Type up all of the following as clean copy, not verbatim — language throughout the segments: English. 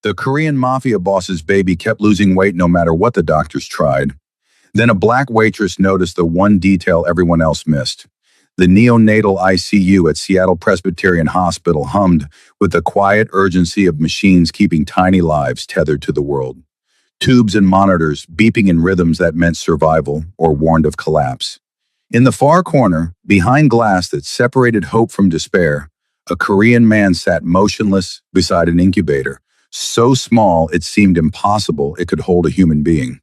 The Korean Mafia boss's baby kept losing weight no matter what the doctors tried. Then a black waitress noticed the one detail everyone else missed. The neonatal ICU at Seattle Presbyterian Hospital hummed with the quiet urgency of machines keeping tiny lives tethered to the world. Tubes and monitors beeping in rhythms that meant survival or warned of collapse. In the far corner, behind glass that separated hope from despair, a Korean man sat motionless beside an incubator, so small it seemed impossible it could hold a human being.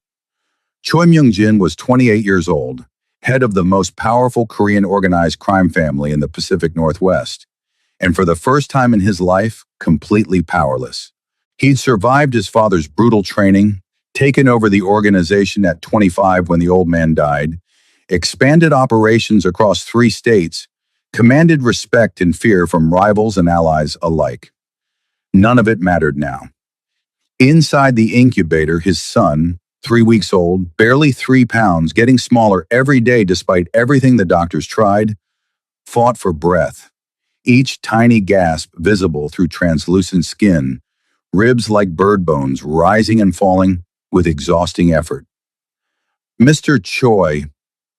Choi Myung-jin was 28 years old, head of the most powerful Korean organized crime family in the Pacific Northwest, and for the first time in his life, completely powerless. He'd survived his father's brutal training, taken over the organization at 25 when the old man died, expanded operations across 3 states, commanded respect and fear from rivals and allies alike. None of it mattered now. Inside the incubator, his son, 3 weeks old, barely 3 pounds, getting smaller every day despite everything the doctors tried, fought for breath, each tiny gasp visible through translucent skin, ribs like bird bones rising and falling with exhausting effort. Mr. Choi,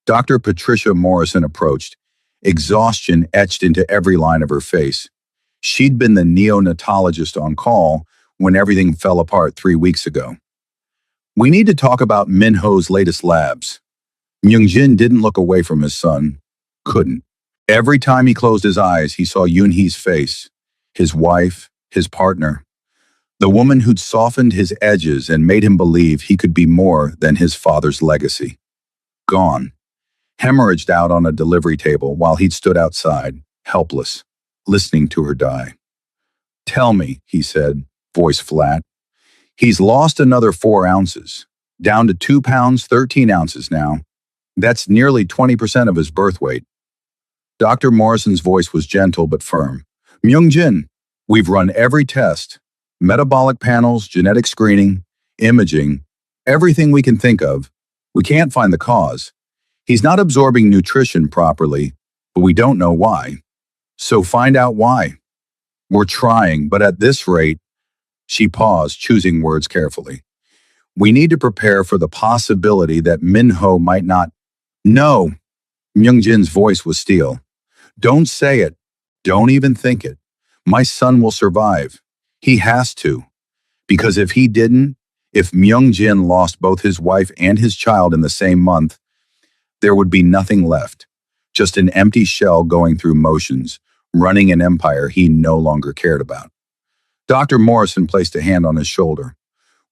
Dr. Patricia Morrison approached, exhaustion etched into every line of her face. She'd been the neonatologist on call when everything fell apart 3 weeks ago. We need to talk about Min-ho's latest labs. Myung-jin didn't look away from his son. Couldn't. Every time he closed his eyes, he saw Yoon-hee's face, his wife, his partner, the woman who'd softened his edges and made him believe he could be more than his father's legacy. Gone. Hemorrhaged out on a delivery table while he'd stood outside, helpless, listening to her die. "Tell me," he said, voice flat. "He's lost another 4 ounces, down to 2 pounds, 13 ounces now. That's nearly 20% of his birth weight." Dr. Morrison's voice was gentle but firm. "Myung-jin, we've run every test, metabolic panels, genetic screening, imaging, everything we can think of. We can't find the cause. He's not absorbing nutrition properly, but we don't know why. So find out why. We're trying, but at this rate," she paused, choosing words carefully, "we need to prepare for the possibility that Min-ho might not—" "No," Myung-jin's voice was steel. "Don't say it. Don't even think it. My son will survive. He has to. Because if he didn't, if Myung-jin lost both his wife and his child in the same month, there would be nothing left. Just an empty shell going through motions, running an empire he no longer cared about." Dr. Morrison placed a hand on his shoulder.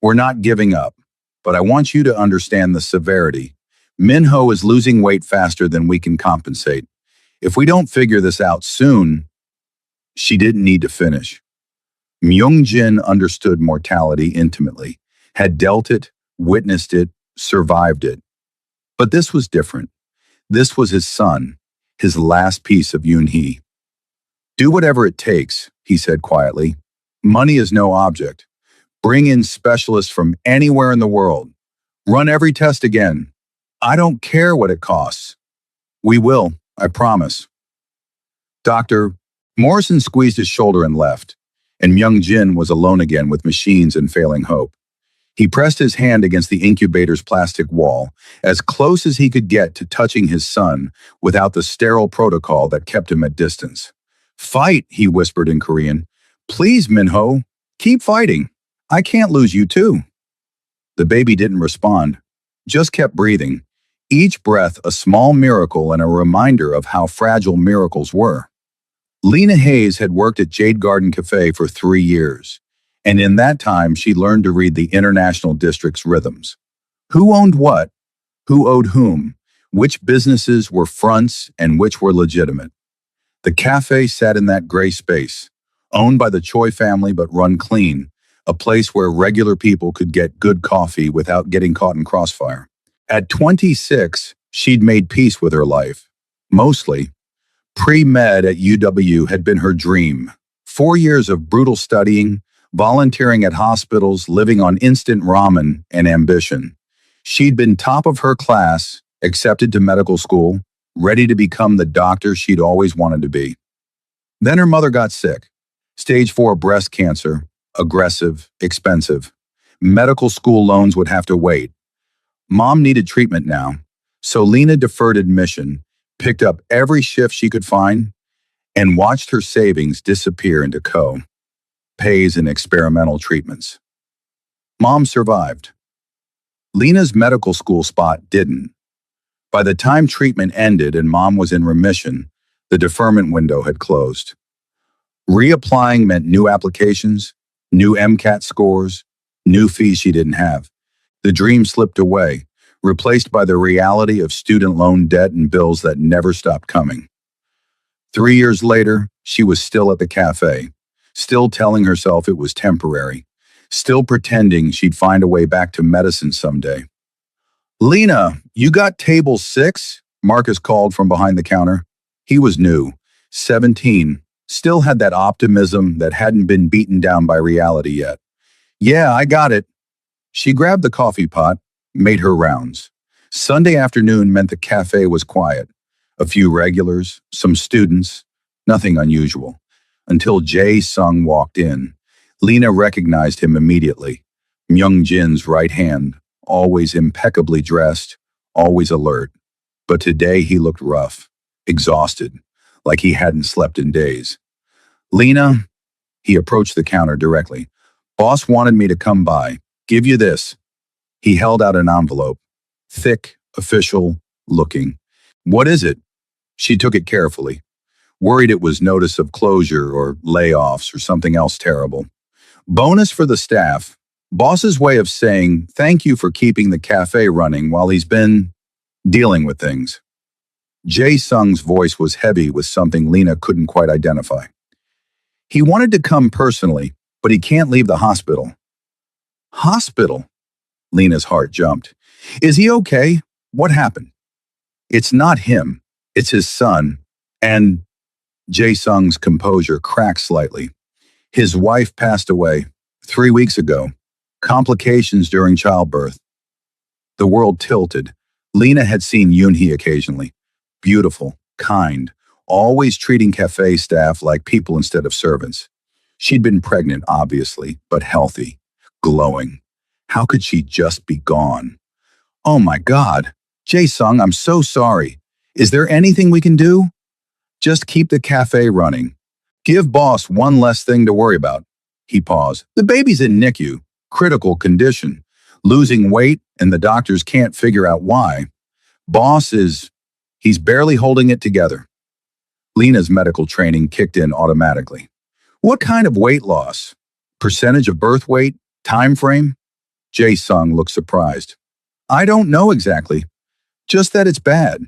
"We're not giving up, but I want you to understand the severity. Min-ho is losing weight faster than we can compensate. If we don't figure this out soon—" She didn't need to finish. Myung-jin understood mortality intimately, had dealt it, witnessed it, survived it. But this was different. This was his son, his last piece of Yoon-hee. "Do whatever it takes," he said quietly. "Money is no object. Bring in specialists from anywhere in the world. Run every test again. I don't care what it costs. We will, I promise." Dr. Morrison squeezed his shoulder and left, and Myung-jin was alone again with machines and failing hope. He pressed his hand against the incubator's plastic wall, as close as he could get to touching his son without the sterile protocol that kept him at distance. "Fight," he whispered in Korean. "Please, Min-ho, keep fighting. I can't lose you too." The baby didn't respond, just kept breathing, each breath a small miracle and a reminder of how fragile miracles were. Lena Hayes had worked at Jade Garden Cafe for 3 years, and in that time she learned to read the International District's rhythms. Who owned what? Who owed whom? Which businesses were fronts and which were legitimate? The cafe sat in that gray space, owned by the Choi family but run clean, a place where regular people could get good coffee without getting caught in crossfire. At 26, she'd made peace with her life. Mostly. Pre-med at UW had been her dream. 4 years of brutal studying, volunteering at hospitals, living on instant ramen, and ambition. She'd been top of her class, accepted to medical school, ready to become the doctor she'd always wanted to be. Then her mother got sick. Stage 4 breast cancer, aggressive, expensive. Medical school loans would have to wait. Mom needed treatment now, so Lena deferred admission, picked up every shift she could find, and watched her savings disappear into pays and experimental treatments. Mom survived. Lena's medical school spot didn't. By the time treatment ended and Mom was in remission, the deferment window had closed. Reapplying meant new applications, new MCAT scores, new fees she didn't have. The dream slipped away, replaced by the reality of student loan debt and bills that never stopped coming. 3 years later, she was still at the cafe, still telling herself it was temporary, still pretending she'd find a way back to medicine someday. Lena, you got table 6? Marcus called from behind the counter. He was new, 17, still had that optimism that hadn't been beaten down by reality yet. Yeah, I got it. She grabbed the coffee pot, made her rounds. Sunday afternoon meant the cafe was quiet. A few regulars, some students, nothing unusual. Until Jae Sung walked in. Lena recognized him immediately. Myung Jin's right hand, always impeccably dressed, always alert. But today he looked rough, exhausted, like he hadn't slept in days. Lena, he approached the counter directly. Boss wanted me to come by. Give you this. He held out an envelope. Thick, official, looking. What is it? She took it carefully, worried it was notice of closure or layoffs or something else terrible. Bonus for the staff. Boss's way of saying thank you for keeping the cafe running while he's been dealing with things. Jae Sung's voice was heavy with something Lena couldn't quite identify. He wanted to come personally, but he can't leave the hospital. Hospital? Lena's heart jumped. Is he okay? What happened? It's not him. It's his son. And Jae Sung's composure cracked slightly. His wife passed away 3 weeks ago. Complications during childbirth. The world tilted. Lena had seen Yoonhee occasionally. Beautiful, kind, always treating cafe staff like people instead of servants. She'd been pregnant, obviously, but healthy, glowing. How could she just be gone? Oh my God. Jae Sung, I'm so sorry. Is there anything we can do? Just keep the cafe running. Give boss one less thing to worry about. He paused. The baby's in NICU, critical condition, losing weight, and the doctors can't figure out why. He's barely holding it together. Lena's medical training kicked in automatically. What kind of weight loss? Percentage of birth weight? Time frame? Jae Sung looked surprised. I don't know exactly. Just that it's bad.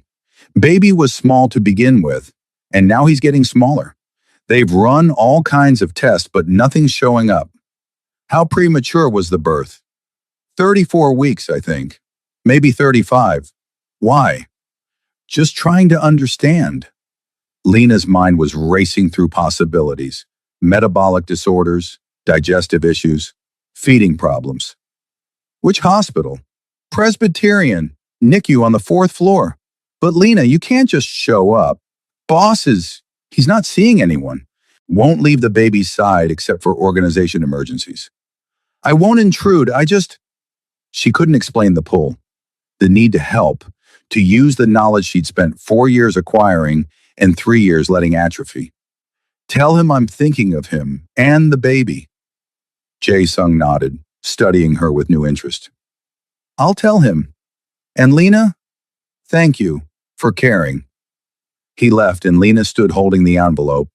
Baby was small to begin with, and now he's getting smaller. They've run all kinds of tests, but nothing's showing up. How premature was the birth? 34 weeks, I think. Maybe 35. Why? Just trying to understand. Lena's mind was racing through possibilities. Metabolic disorders, digestive issues, feeding problems. Which hospital? Presbyterian, NICU on the 4th floor. But Lena, you can't just show up. He's not seeing anyone. Won't leave the baby's side except for organization emergencies. I won't intrude, She couldn't explain the pull, the need to help, to use the knowledge she'd spent 4 years acquiring and 3 years letting atrophy. Tell him I'm thinking of him and the baby. Jae Sung nodded, studying her with new interest. I'll tell him. And Lena, thank you for caring. He left and Lena stood holding the envelope,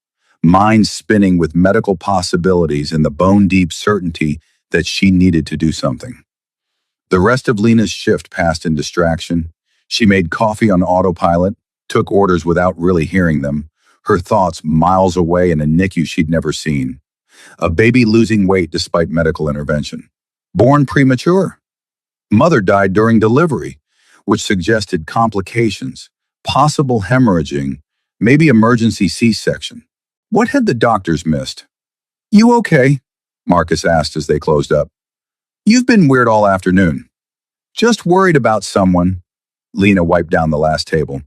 mind spinning with medical possibilities and the bone-deep certainty that she needed to do something. The rest of Lena's shift passed in distraction. She made coffee on autopilot, took orders without really hearing them, her thoughts miles away in a NICU she'd never seen. A baby losing weight despite medical intervention. Born premature. Mother died during delivery, which suggested complications, possible hemorrhaging, maybe emergency C-section. What had the doctors missed? You okay? Marcus asked as they closed up. You've been weird all afternoon. Just worried about someone. Lena wiped down the last table.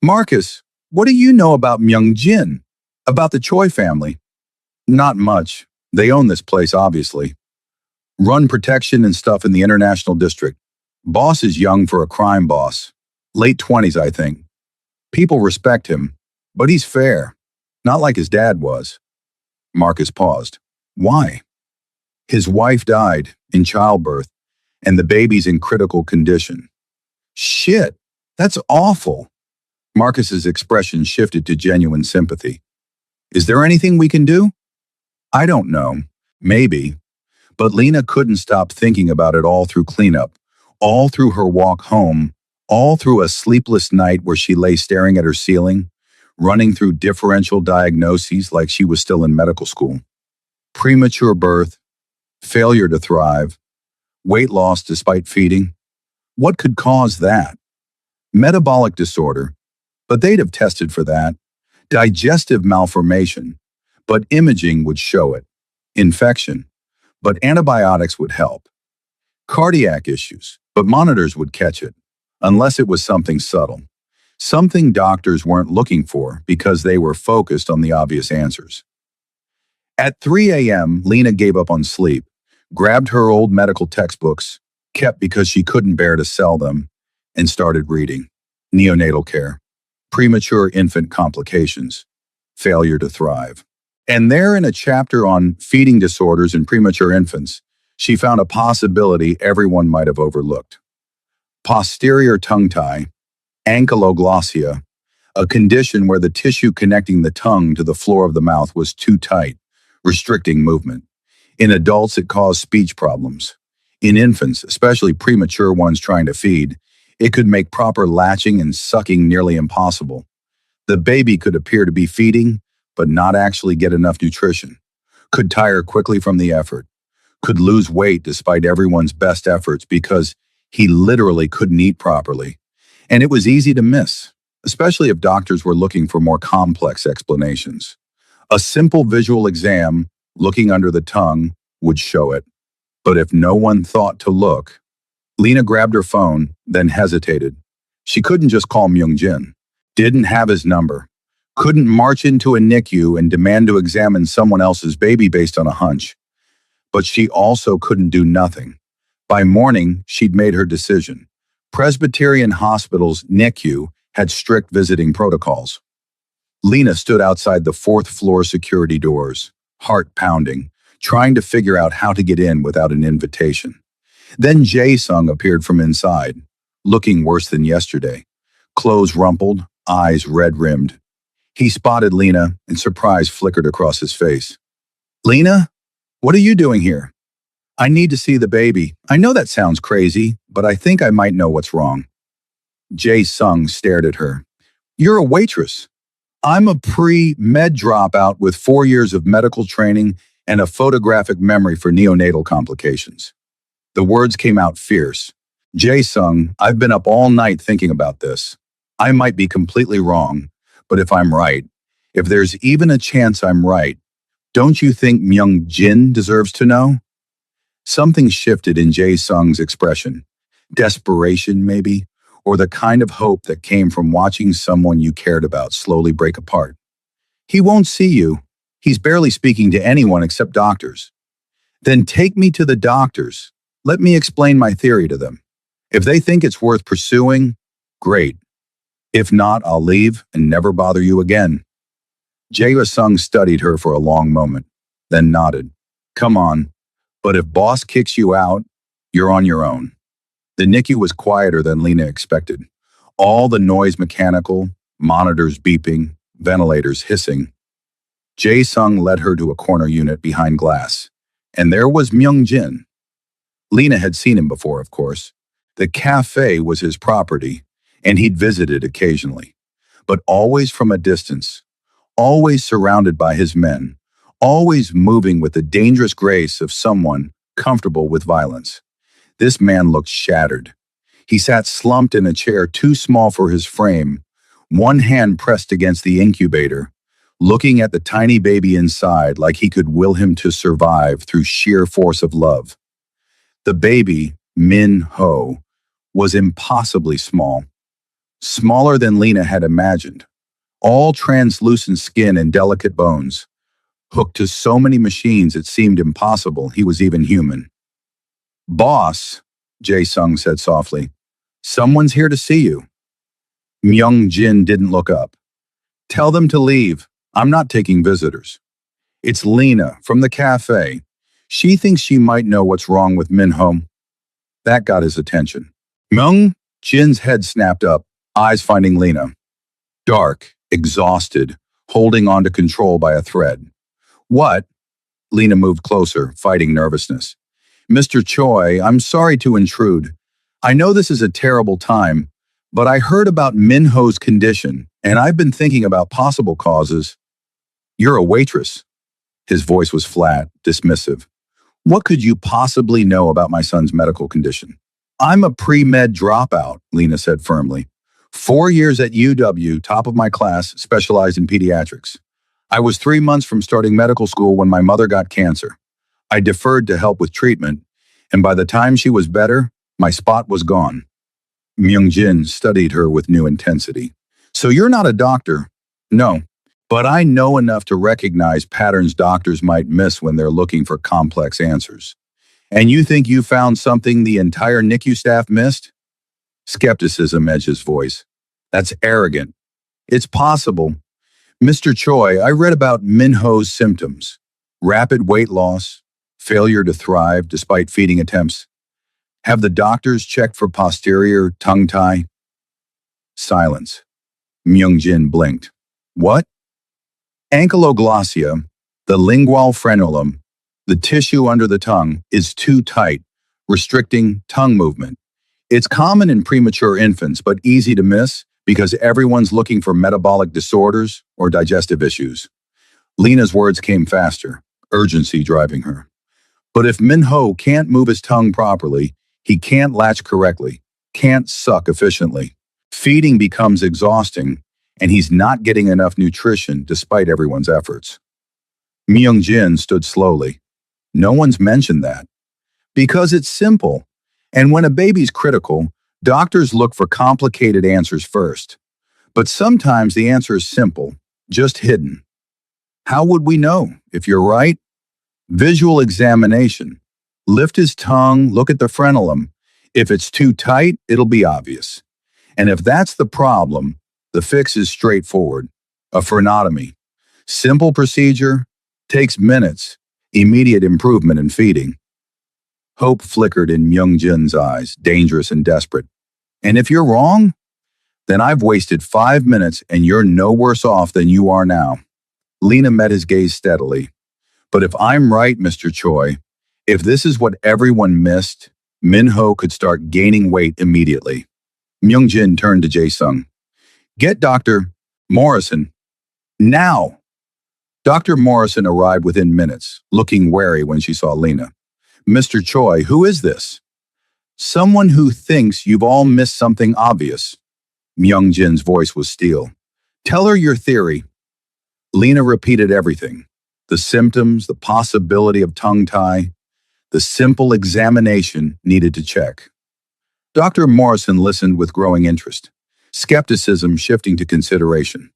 Marcus, what do you know about Myung Jin? About the Choi family? Not much. They own this place, obviously. Run protection and stuff in the international district. Boss is young for a crime boss. Late 20s, I think. People respect him, but he's fair. Not like his dad was. Marcus paused. Why? His wife died in childbirth, and the baby's in critical condition. Shit, that's awful. Marcus's expression shifted to genuine sympathy. Is there anything we can do? I don't know. Maybe. But Lena couldn't stop thinking about it all through cleanup, all through her walk home, all through a sleepless night where she lay staring at her ceiling, running through differential diagnoses like she was still in medical school. Premature birth, failure to thrive, weight loss despite feeding. What could cause that? Metabolic disorder, but they'd have tested for that. Digestive malformation, but imaging would show it. Infection, but antibiotics would help. Cardiac issues, but monitors would catch it, unless it was something subtle. Something doctors weren't looking for because they were focused on the obvious answers. At 3 a.m., Lena gave up on sleep, grabbed her old medical textbooks, kept because she couldn't bear to sell them, and started reading. Neonatal care, premature infant complications, failure to thrive. And there in a chapter on feeding disorders in premature infants, she found a possibility everyone might have overlooked. Posterior tongue tie, ankyloglossia, a condition where the tissue connecting the tongue to the floor of the mouth was too tight, restricting movement. In adults, it caused speech problems. In infants, especially premature ones trying to feed, it could make proper latching and sucking nearly impossible. The baby could appear to be feeding, but not actually get enough nutrition, could tire quickly from the effort, could lose weight despite everyone's best efforts because he literally couldn't eat properly. And it was easy to miss, especially if doctors were looking for more complex explanations. A simple visual exam, looking under the tongue, would show it. But if no one thought to look, Lena grabbed her phone, then hesitated. She couldn't just call Myung-jin, didn't have his number, couldn't march into a NICU and demand to examine someone else's baby based on a hunch. But she also couldn't do nothing. By morning, she'd made her decision. Presbyterian Hospital's NICU had strict visiting protocols. Lena stood outside the fourth-floor security doors, heart pounding, trying to figure out how to get in without an invitation. Then Jae-sung appeared from inside, looking worse than yesterday. Clothes rumpled, eyes red-rimmed. He spotted Lena, and surprise flickered across his face. Lena? What are you doing here? I need to see the baby. I know that sounds crazy, but I think I might know what's wrong. Jae-sung stared at her. You're a waitress. I'm a pre-med dropout with 4 years of medical training and a photographic memory for neonatal complications. The words came out fierce. Jae-sung, I've been up all night thinking about this. I might be completely wrong, but if I'm right, if there's even a chance I'm right, don't you think Myung-jin deserves to know? Something shifted in Jae-sung's expression. Desperation, maybe, or the kind of hope that came from watching someone you cared about slowly break apart. He won't see you. He's barely speaking to anyone except doctors. Then take me to the doctors. Let me explain my theory to them. If they think it's worth pursuing, great. If not, I'll leave and never bother you again. Jae-sung studied her for a long moment, then nodded. Come on, but if boss kicks you out, you're on your own. The NICU was quieter than Lena expected. All the noise mechanical, monitors beeping, ventilators hissing. Jae-sung led her to a corner unit behind glass, and there was Myung-jin. Lena had seen him before, of course. The cafe was his property, and he'd visited occasionally, but always from a distance, always surrounded by his men, always moving with the dangerous grace of someone comfortable with violence. This man looked shattered. He sat slumped in a chair too small for his frame, one hand pressed against the incubator, looking at the tiny baby inside like he could will him to survive through sheer force of love. The baby, Min Ho, was impossibly small, smaller than Lena had imagined. All translucent skin and delicate bones, hooked to so many machines it seemed impossible he was even human. Boss, Jae-sung said softly, someone's here to see you. Myung-jin didn't look up. Tell them to leave. I'm not taking visitors. It's Lena from the cafe. She thinks she might know what's wrong with Min-ho. That got his attention. Myung-jin's head snapped up, eyes finding Lena. Dark, exhausted, holding on to control by a thread. What? Lena moved closer, fighting nervousness. Mr. Choi, I'm sorry to intrude. I know this is a terrible time, but I heard about Min-ho's condition, and I've been thinking about possible causes. You're a waitress. His voice was flat, dismissive. What could you possibly know about my son's medical condition? I'm a pre-med dropout, Lena said firmly. 4 years at UW, top of my class, specialized in pediatrics. I was 3 months from starting medical school when my mother got cancer. I deferred to help with treatment, and by the time she was better, my spot was gone. Myung-jin studied her with new intensity. So you're not a doctor? No, but I know enough to recognize patterns doctors might miss when they're looking for complex answers. And you think you found something the entire NICU staff missed? Skepticism edged his voice. That's arrogant. It's possible. Mr. Choi, I read about Min-ho's symptoms. Rapid weight loss, failure to thrive despite feeding attempts. Have the doctors checked for posterior tongue tie? Silence. Myung-jin blinked. What? Ankyloglossia, the lingual frenulum, the tissue under the tongue, is too tight, restricting tongue movement. It's common in premature infants, but easy to miss because everyone's looking for metabolic disorders or digestive issues. Lena's words came faster, urgency driving her. But if Min-ho can't move his tongue properly, he can't latch correctly, can't suck efficiently. Feeding becomes exhausting, and he's not getting enough nutrition despite everyone's efforts. Myung-jin stood slowly. No one's mentioned that. Because it's simple. And when a baby's critical, doctors look for complicated answers first. But sometimes the answer is simple, just hidden. How would we know? If you're right? Visual examination. Lift his tongue, look at the frenulum. If it's too tight, it'll be obvious. And if that's the problem, the fix is straightforward. A frenotomy. Simple procedure, takes minutes, immediate improvement in feeding. Hope flickered in Myung-jin's eyes, dangerous and desperate. And if you're wrong, then I've wasted 5 minutes and you're no worse off than you are now. Lena met his gaze steadily. But if I'm right, Mr. Choi, if this is what everyone missed, Min-ho could start gaining weight immediately. Myung-jin turned to Jae-sung. Get Dr. Morrison. Now! Dr. Morrison arrived within minutes, looking wary when she saw Lena. Mr. Choi, who is this? Someone who thinks you've all missed something obvious. Myung-jin's voice was steel. Tell her your theory. Lena repeated everything. The symptoms, the possibility of tongue tie, the simple examination needed to check. Dr. Morrison listened with growing interest, skepticism shifting to consideration.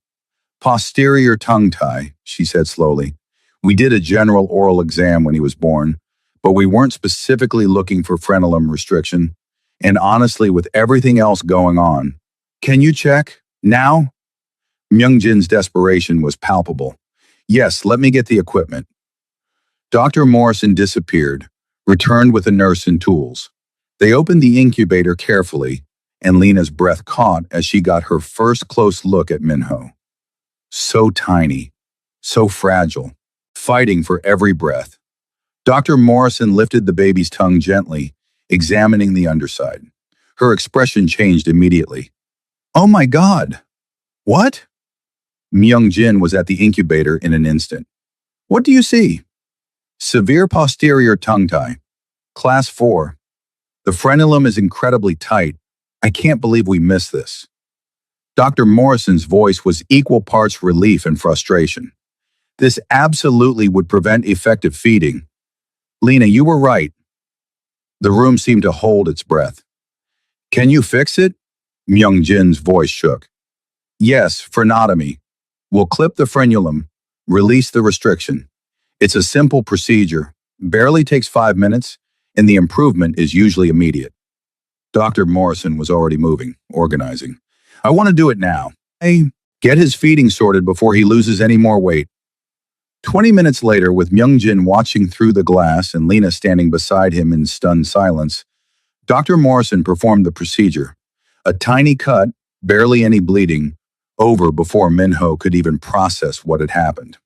Posterior tongue tie, she said slowly. We did a general oral exam when he was born, but we weren't specifically looking for frenulum restriction. And honestly, with everything else going on, can you check? Now? Myung-jin's desperation was palpable. Yes, let me get the equipment. Dr. Morrison disappeared, returned with a nurse and tools. They opened the incubator carefully, and Lena's breath caught as she got her first close look at Min-ho. So tiny, so fragile, fighting for every breath. Dr. Morrison lifted the baby's tongue gently, examining the underside. Her expression changed immediately. Oh my God! What? Myung-jin was at the incubator in an instant. What do you see? Severe posterior tongue tie. Class 4. The frenulum is incredibly tight. I can't believe we missed this. Dr. Morrison's voice was equal parts relief and frustration. This absolutely would prevent effective feeding. Lena, you were right. The room seemed to hold its breath. Can you fix it? Myung-jin's voice shook. Yes, frenotomy. We'll clip the frenulum, release the restriction. It's a simple procedure, barely takes 5 minutes, and the improvement is usually immediate. Dr. Morrison was already moving, organizing. I want to do it now. Hey, get his feeding sorted before he loses any more weight. 20 minutes later, with Myung-jin watching through the glass and Lena standing beside him in stunned silence, Dr. Morrison performed the procedure. A tiny cut, barely any bleeding, over before Minho could even process what had happened.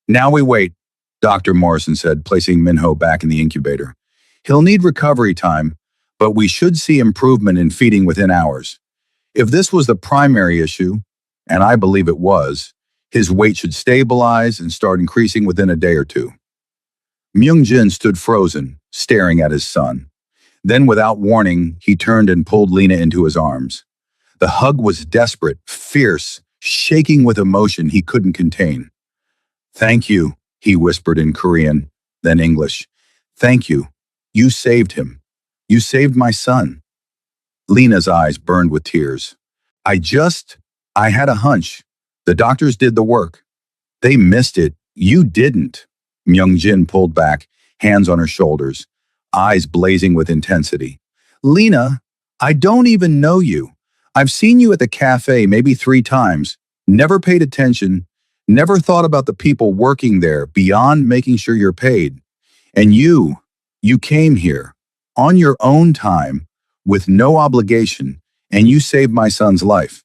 Now we wait, Dr. Morrison said, placing Minho back in the incubator. He'll need recovery time, but we should see improvement in feeding within hours. If this was the primary issue, and I believe it was, his weight should stabilize and start increasing within a day or two. Myung-jin stood frozen, staring at his son. Then, without warning, he turned and pulled Lena into his arms. The hug was desperate, fierce, shaking with emotion he couldn't contain. Thank you, he whispered in Korean, then English. Thank you. You saved him. You saved my son. Lena's eyes burned with tears. I had a hunch. The doctors did the work. They missed it. You didn't. Myung-jin pulled back, hands on her shoulders, eyes blazing with intensity. Lena, I don't even know you. I've seen you at the cafe maybe 3 times, never paid attention, never thought about the people working there beyond making sure you're paid. And you came here, on your own time, with no obligation, and you saved my son's life.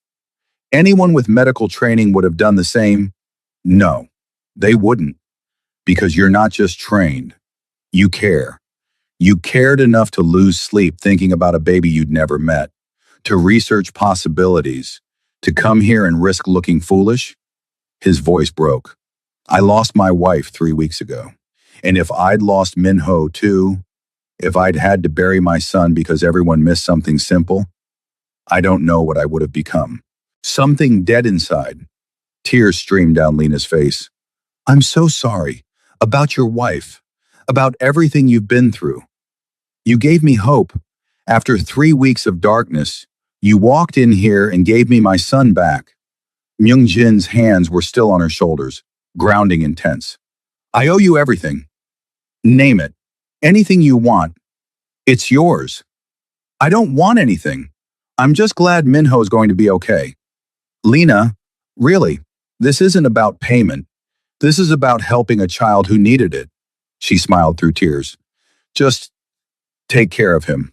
Anyone with medical training would have done the same? No, they wouldn't, because you're not just trained. You care. You cared enough to lose sleep thinking about a baby you'd never met, to research possibilities, to come here and risk looking foolish. His voice broke. I lost my wife 3 weeks ago, and if I'd lost Minho too, if I'd had to bury my son because everyone missed something simple, I don't know what I would have become. Something dead inside. Tears streamed down Lena's face. I'm so sorry. About your wife. About everything you've been through. You gave me hope. After 3 weeks of darkness, you walked in here and gave me my son back. Myung-jin's hands were still on her shoulders, grounding intense. I owe you everything. Name it. Anything you want. It's yours. I don't want anything. I'm just glad Minho's going to be okay. Lena, really, this isn't about payment. This is about helping a child who needed it. She smiled through tears. Just take care of him.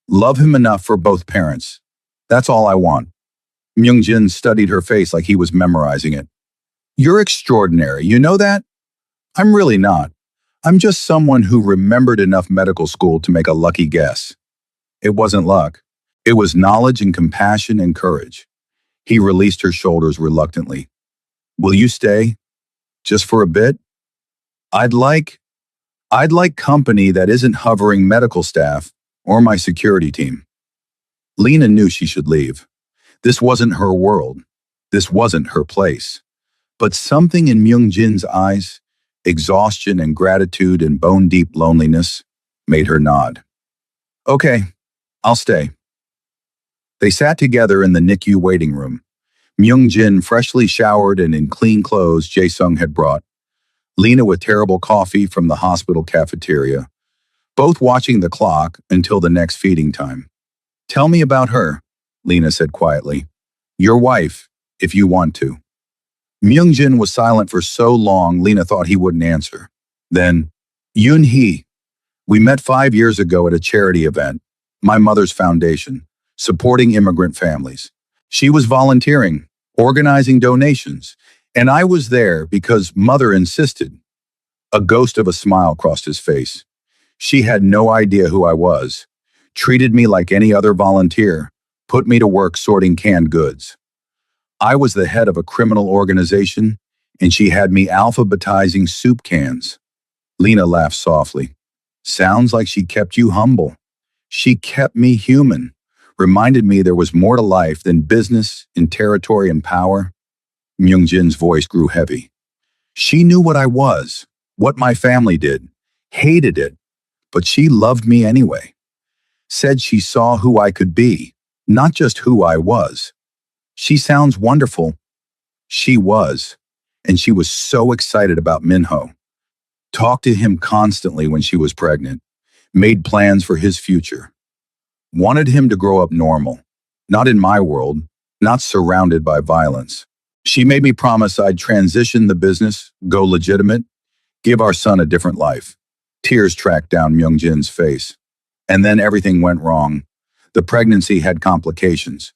Love him enough for both parents. That's all I want. Myung-jin studied her face like he was memorizing it. You're extraordinary, you know that? I'm really not. I'm just someone who remembered enough medical school to make a lucky guess. It wasn't luck. It was knowledge and compassion and courage. He released her shoulders reluctantly. Will you stay? Just for a bit? I'd like company that isn't hovering medical staff or my security team. Lena knew she should leave. This wasn't her world. This wasn't her place. But something in Myung-jin's eyes, exhaustion and gratitude and bone-deep loneliness, made her nod. Okay, I'll stay. They sat together in the NICU waiting room. Myung-jin freshly showered and in clean clothes Jae-sung had brought. Lena with terrible coffee from the hospital cafeteria, both watching the clock until the next feeding time. Tell me about her, Lena said quietly. Your wife, if you want to. Myung-jin was silent for so long Lena thought he wouldn't answer. Then, Yoon-hee. We met 5 years ago at a charity event, my mother's foundation, supporting immigrant families. She was volunteering, organizing donations, and I was there because Mother insisted. A ghost of a smile crossed his face. She had no idea who I was, treated me like any other volunteer, put me to work sorting canned goods. I was the head of a criminal organization, and she had me alphabetizing soup cans. Lena laughed softly. Sounds like she kept you humble. She kept me human, reminded me there was more to life than business and territory and power. Myung-jin's voice grew heavy. She knew what I was, what my family did, hated it, but she loved me anyway. Said she saw who I could be, not just who I was. She sounds wonderful. She was, and she was so excited about Minho. talked to him constantly when she was pregnant, made plans for his future, wanted him to grow up normal, not in my world, not surrounded by violence. She made me promise I'd transition the business, go legitimate, give our son a different life. Tears tracked down Myung-jin's face. And then everything went wrong. The pregnancy had complications.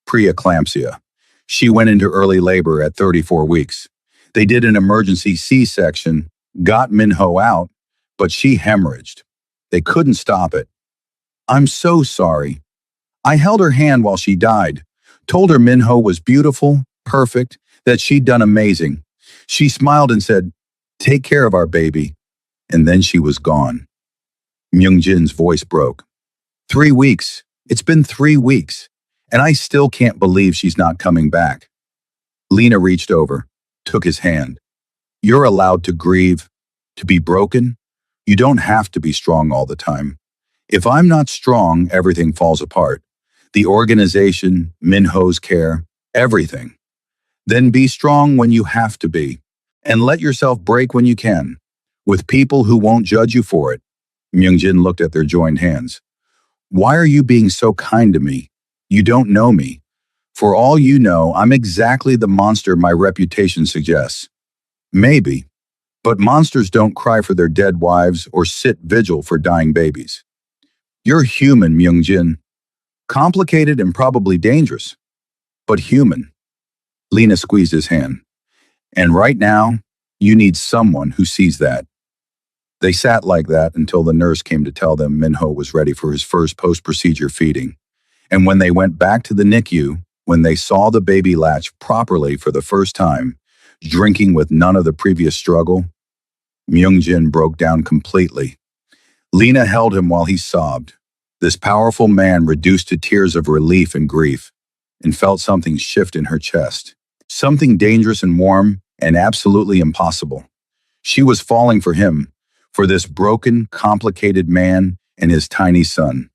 Preeclampsia. She went into early labor at 34 weeks. They did an emergency C-section, got Minho out, but she hemorrhaged. They couldn't stop it. I'm so sorry. I held her hand while she died, told her Minho was beautiful, perfect, that she'd done amazing. She smiled and said, "Take care of our baby." And then she was gone. Myung-jin's voice broke. 3 weeks. It's been 3 weeks. And I still can't believe she's not coming back. Lena reached over, took his hand. You're allowed to grieve, to be broken. You don't have to be strong all the time. If I'm not strong, everything falls apart. The organization, Minho's care, everything. Then be strong when you have to be. And let yourself break when you can, with people who won't judge you for it. Myung-jin looked at their joined hands. Why are you being so kind to me? You don't know me. For all you know, I'm exactly the monster my reputation suggests. Maybe. But monsters don't cry for their dead wives or sit vigil for dying babies. You're human, Myung-jin. Complicated and probably dangerous, but human. Lena squeezed his hand. And right now, you need someone who sees that. They sat like that until the nurse came to tell them Minho was ready for his first post-procedure feeding. And when they went back to the NICU, when they saw the baby latch properly for the first time, drinking with none of the previous struggle, Myung-jin broke down completely. Lena held him while he sobbed. This powerful man reduced to tears of relief and grief, and felt something shift in her chest. Something dangerous and warm and absolutely impossible. She was falling for him, for this broken, complicated man and his tiny son.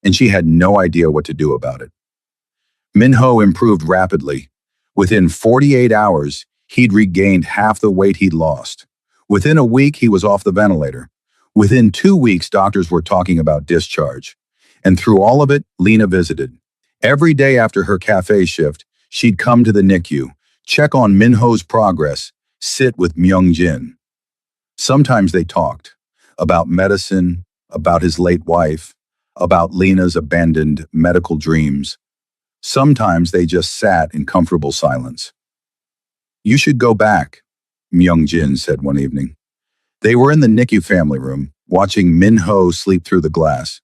And she had no idea what to do about it. Minho improved rapidly. Within 48 hours, he'd regained half the weight he'd lost. Within a week, he was off the ventilator. Within 2 weeks, doctors were talking about discharge. And through all of it, Lena visited. Every day after her cafe shift, she'd come to the NICU, check on Minho's progress, sit with Myung-jin. Sometimes they talked about medicine, about his late wife, about Lena's abandoned medical dreams. Sometimes they just sat in comfortable silence. You should go back, Myung-jin said one evening. They were in the NICU family room, watching Minho sleep through the glass.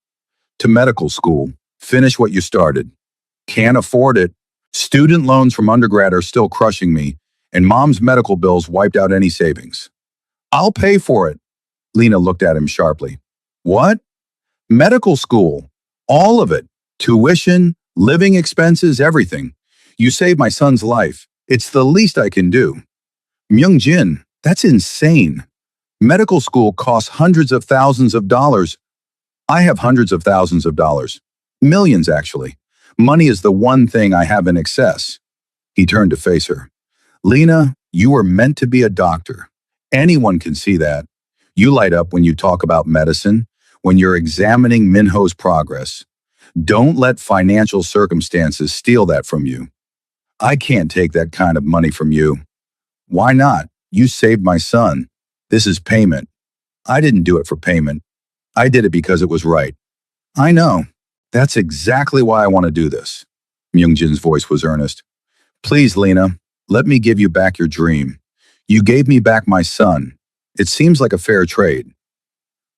To medical school, finish what you started. Can't afford it. Student loans from undergrad are still crushing me, and mom's medical bills wiped out any savings. I'll pay for it. Lena looked at him sharply. What? Medical school. All of it. Tuition, living expenses, everything. You saved my son's life. It's the least I can do. Myung-jin, that's insane. Medical school costs hundreds of thousands of dollars. I have hundreds of thousands of dollars. Millions, actually. Money is the one thing I have in excess. He turned to face her. Lena, you were meant to be a doctor. Anyone can see that. You light up when you talk about medicine, when you're examining Minho's progress. Don't let financial circumstances steal that from you. I can't take that kind of money from you. Why not? You saved my son. This is payment. I didn't do it for payment. I did it because it was right. I know. That's exactly why I want to do this. Myung-jin's voice was earnest. Please, Lena, let me give you back your dream. You gave me back my son. It seems like a fair trade.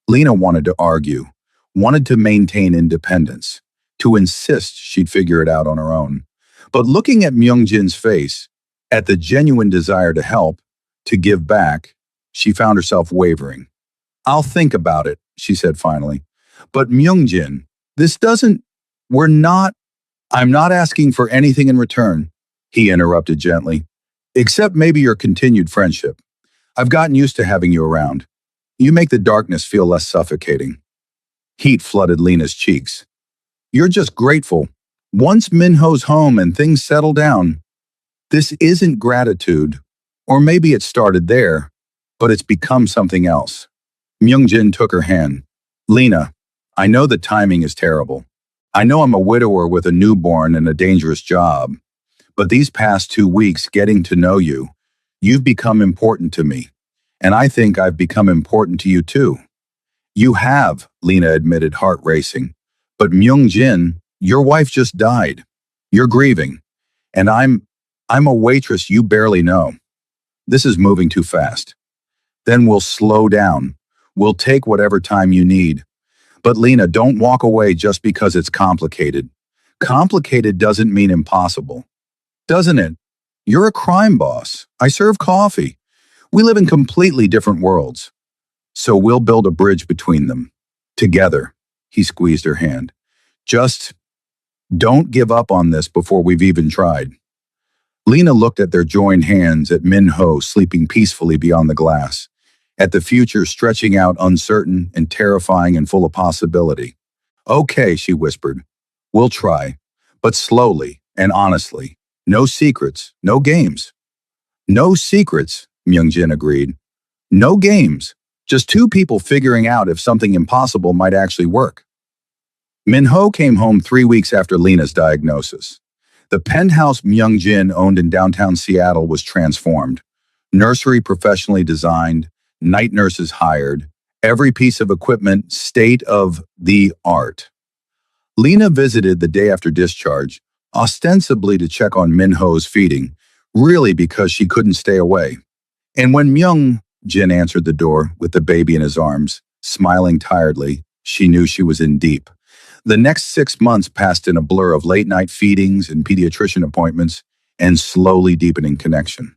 Lena wanted to argue, wanted to maintain independence, to insist she'd figure it out on her own. But looking at Myung-jin's face, at the genuine desire to help, to give back, she found herself wavering. I'll think about it, she said finally. But Myung-jin, I'm not asking for anything in return, he interrupted gently, except maybe your continued friendship. I've gotten used to having you around. You make the darkness feel less suffocating. Heat flooded Lena's cheeks. You're just grateful. Once Minho's home and things settle down, this isn't gratitude, or maybe it started there. but it's become something else. Myungjin took her hand. Lena, I know the timing is terrible. I know I'm a widower with a newborn and a dangerous job, but these past 2 weeks getting to know you, you've become important to me. And I think I've become important to you too. You have, Lena admitted, heart racing. But Myung-jin, your wife just died. You're grieving. And I'm a waitress you barely know. This is moving too fast. Then we'll slow down. We'll take whatever time you need. But Lena, don't walk away just because it's complicated. Complicated doesn't mean impossible, doesn't it? You're a crime boss. I serve coffee. We live in completely different worlds. So we'll build a bridge between them. Together. He squeezed her hand. Just don't give up on this before we've even tried. Lena looked at their joined hands, at Min-ho sleeping peacefully beyond the glass, at the future stretching out uncertain and terrifying and full of possibility. Okay, she whispered. We'll try, but slowly and honestly. No secrets, no games. No secrets, Myung-jin agreed. No games. Just two people figuring out if something impossible might actually work. Min-ho came home 3 weeks after Lena's diagnosis. The penthouse Myung-jin owned in downtown Seattle was transformed. Nursery professionally designed, night nurses hired, every piece of equipment state-of-the-art. Lena visited the day after discharge, ostensibly to check on Min-ho's feeding, really because she couldn't stay away. And when Myung-jin answered the door with the baby in his arms, smiling tiredly, she knew she was in deep. The next 6 months passed in a blur of late-night feedings and pediatrician appointments and slowly deepening connection.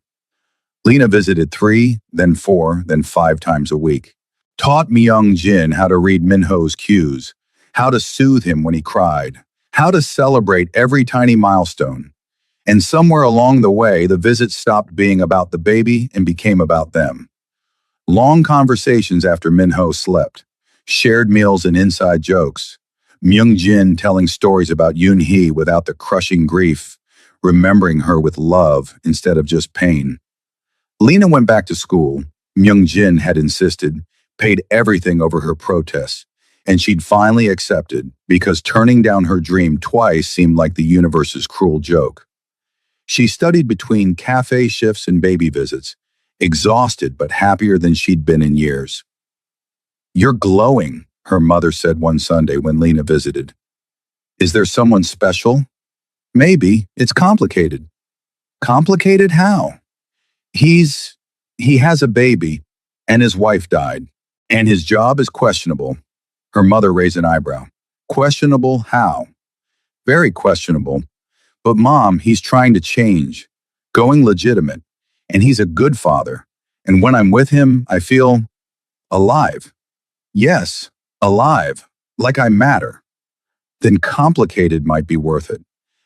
Lena visited 3, then 4, then 5 times a week. Taught Myung-jin how to read Min-ho's cues, how to soothe him when he cried, how to celebrate every tiny milestone. And somewhere along the way, the visits stopped being about the baby and became about them. Long conversations after Min-ho slept, shared meals and inside jokes. Myung-jin telling stories about Yoon-hee without the crushing grief, remembering her with love instead of just pain. Lena went back to school. Myung-jin had insisted, paid everything over her protests, and she'd finally accepted because turning down her dream twice seemed like the universe's cruel joke. She studied between cafe shifts and baby visits, exhausted but happier than she'd been in years. You're glowing, her mother said one Sunday when Lena visited. Is there someone special? Maybe. It's complicated. Complicated how? He has a baby, and his wife died, and his job is questionable. Her mother raised an eyebrow. Questionable how? Very questionable. But Mom, he's trying to change, going legitimate, and he's a good father. And when I'm with him, I feel alive. Yes, alive, like I matter. Then complicated might be worth it,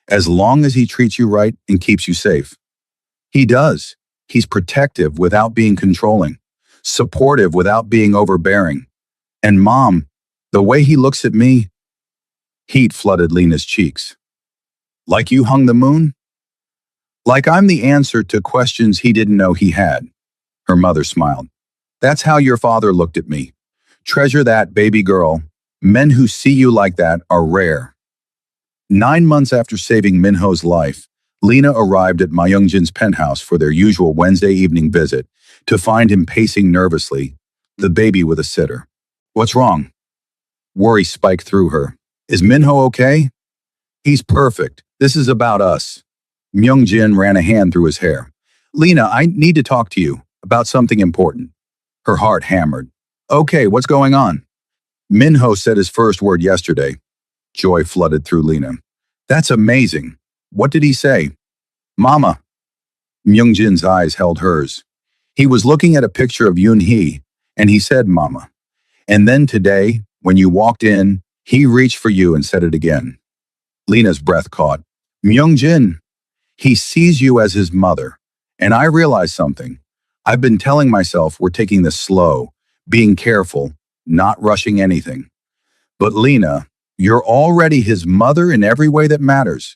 as long as he treats you right and keeps you safe. He does. He's protective without being controlling, supportive without being overbearing. And Mom, the way he looks at me, heat flooded Lena's cheeks. Like you hung the moon? Like I'm the answer to questions he didn't know he had. Her mother smiled. That's how your father looked at me. Treasure that, baby girl. Men who see you like that are rare. 9 months after saving Min-ho's life, Lena arrived at Myung-jin's penthouse for their usual Wednesday evening visit to find him pacing nervously, the baby with a sitter. What's wrong? Worry spiked through her. Is Min-ho okay? He's perfect. This is about us. Myung-jin ran a hand through his hair. Lena, I need to talk to you about something important. Her heart hammered. Okay, what's going on? Min-ho said his first word yesterday. Joy flooded through Lena. That's amazing. What did he say? Mama. Myung-jin's eyes held hers. He was looking at a picture of Yoon-hee, and he said, Mama. And then today, when you walked in, he reached for you and said it again. Lena's breath caught. Myung-jin, he sees you as his mother. And I realized something. I've been telling myself we're taking this slow, being careful, not rushing anything. But Lena, you're already his mother in every way that matters.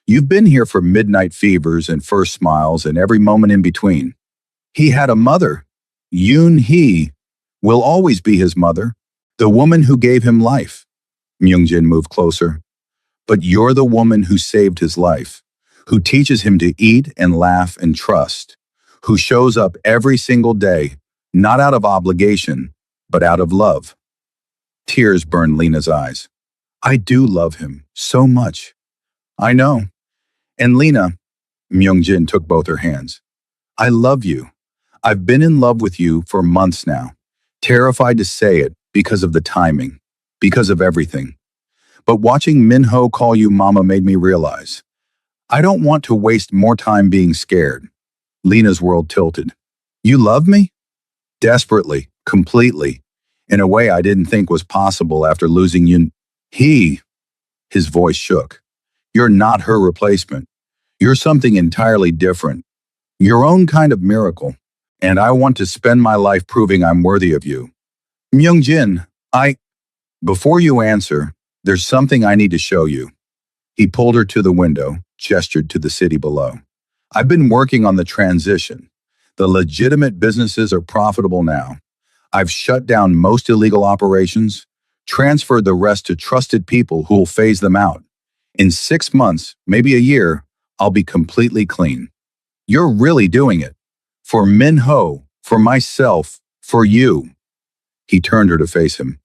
You've been here for midnight fevers and first smiles and every moment in between. He had a mother. Yoon-hee will always be his mother, the woman who gave him life. Myung-jin moved closer. But you're the woman who saved his life, who teaches him to eat and laugh and trust, who shows up every single day, not out of obligation, but out of love. Tears burned Lena's eyes. I do love him so much. I know. And Lena, Myung-jin took both her hands. I love you. I've been in love with you for months now, terrified to say it because of the timing, because of everything. But watching Minho call you mama made me realize, I don't want to waste more time being scared. Lena's world tilted. You love me? Desperately, completely, in a way I didn't think was possible after losing you. His voice shook. You're not her replacement. You're something entirely different. Your own kind of miracle. And I want to spend my life proving I'm worthy of you. Myung-jin, before you answer, there's something I need to show you. He pulled her to the window, gestured to the city below. I've been working on the transition. The legitimate businesses are profitable now. I've shut down most illegal operations, transferred the rest to trusted people who'll phase them out. In 6 months, maybe a year, I'll be completely clean. You're really doing it. For Minho, for myself, for you. He turned her to face him.